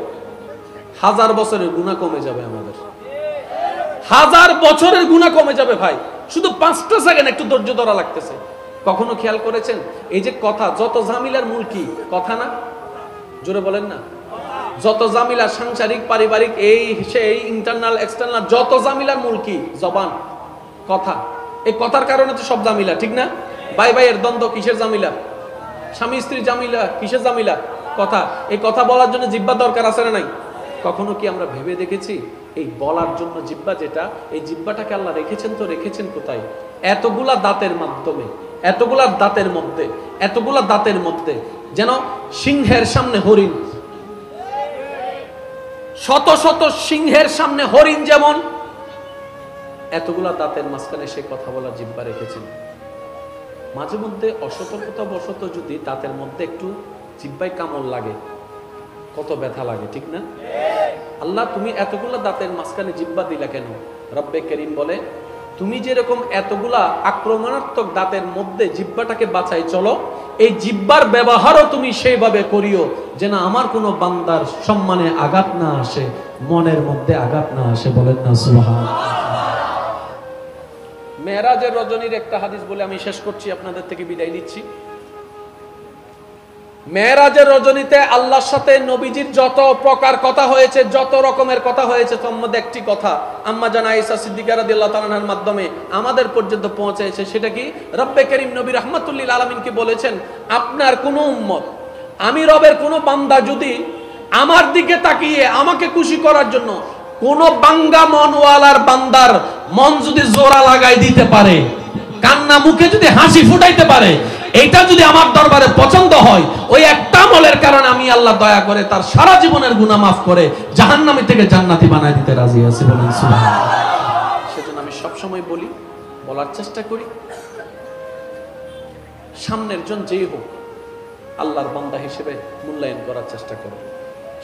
1000 বছরের গুনাহ কমে যাবে আমাদের, 1000 বছরের গুনাহ কমে যাবে ভাই। শুধু 5টা সেকেন্ড একটু ধৈর্য ধরা লাগতেছে। কখনো খেয়াল করেছেন, এই যে কথা, যত ঝামেলার মূল কি? কথা না? জোরে বলেন না। যত ঝামেলা, সাংসারিক, পারিবারিক, এই সেই, ইন্টারনাল এক্সটার্নাল, যত ঝামেলার মূল কি? জবান, কথা। এই কথার কারণে তো সব ঝামেলা, ঠিক না? ভাই ভাইয়ের দ্বন্দ্ব কিসের ঝামেলা? স্বামী স্ত্রীর ঝামেলা কিসের ঝামেলা? কথা। এই কথা বলার জন্য জিহ্বা দরকার আছে না নাই? কখনো কি আমরা ভেবে দেখেছি এই বলার জন্য জিহ্বা, যেটা, এই জিহ্বাটাকে আল্লাহ রেখেছেন তো রেখেছেন কোথায়? এতগুলা দাঁতের মাধ্যমে, এতগুলা দাঁতের মধ্যে, এতগুলা দাঁতের মধ্যে, যেন সিংহের সামনে হরিণ, শত শত সিংহের সামনে হরিণ যেমন, এতগুলা দাঁতের মাঝখানে সে কথা বলার জিহ্বা রেখেছেন। মাঝে মধ্যে অসতর্কতা বশত যদি দাঁতের মধ্যে একটু জিহ্বায় কামড় লাগে, কত ব্যথা লাগে, ঠিক না? আল্লাহ, তুমি এতগুলা দাঁতের মাঝখানে জিহ্বা দিলা কেন? রব্বে কারীম বলে, তুমি যেরকম এতগুলা আক্রমণাত্মক দাঁতের মধ্যে জিহ্বাটাকে বাঁচাই চলো, এই জিহ্বার ব্যবহারও তুমি সেইভাবে করিও যেন আমার কোনো বান্দার সম্মানে আঘাত না আসে, মনের মধ্যে আঘাত না আসে। বলেন না সুবহানাল্লাহ। মেরাজের রজনীর একটা হাদিস বলে আমি শেষ করছি, আপনাদের থেকে বিদায় নিচ্ছি। মেরাজের রজনীতে আল্লাহর সাথে নবীজির যত প্রকার কথা হয়েছে, যত রকমের কথা হয়েছে, তার মধ্যে একটি কথা আম্মা জান আয়েশা সিদ্দিকা রাদিয়াল্লাহু তাআলা আনহার মাধ্যমে আমাদের পর্যন্ত পৌঁছেছে। সেটা কি? রব্বে কারীম নবী রাহমাতুল লিল আলামিনকে বলেছেন, আপনার কোন উম্মত, আমি রবের কোন বান্দা যদি আমার দিকে তাকিয়ে আমাকে খুশি করার জন্য কোন বাঙ্গা মনওয়ালার বান্দার মন যদি জোড়া লাগাই দিতে পারে, কান্না মুখে যদি হাসি ফুটাইতে পারে, এটা যদি আমার দরবারে পছন্দ হয়, ওই একটা আমলের কারণে আমি আল্লাহ দয়া করে তার সারা জীবনের গুনাহ মাফ করে জাহান্নামী থেকে জান্নাতি বানায় দিতে রাজি আছি। বলেন সুবহানাল্লাহ। সেজন্য আমি সব সময় বলি, বলার চেষ্টা করি, সামনের জন যেই হোক আল্লাহর বান্দা হিসেবে মূল্যায়ন করার চেষ্টা করো।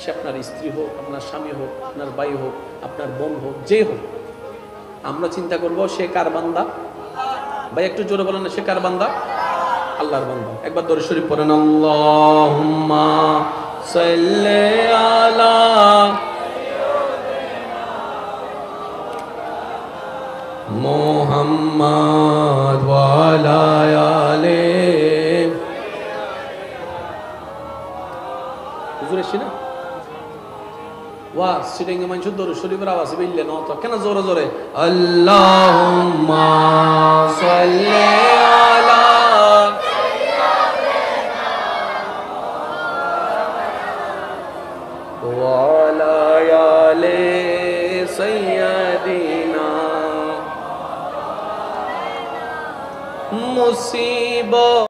সে আপনার স্ত্রী হোক, আপনার স্বামী হোক, আপনার ভাই হোক, আপনার বোন হোক, যে হোক, আমরা চিন্তা করব সে কার বান্দা। ভাই একটু জোরে বলেন না, সে কার বান্দা? আল্লাহর বান্দা। একবার দরুদ শরীফ পড়েন, আল্লাহুম্মা সাল্লি আলা মুহাম্মাদ ওয়া আলা আলি। হুজুর এসে না ওয়া সিটিংয়ে মানুষ দরুদ শরীফের আওয়াজ বিললে না তো কেন জোরে জোরে আল্লাহুম্মা সাল্লি আলা ওয়া আলা আলি সাইয়্যিদিনা মুসিবত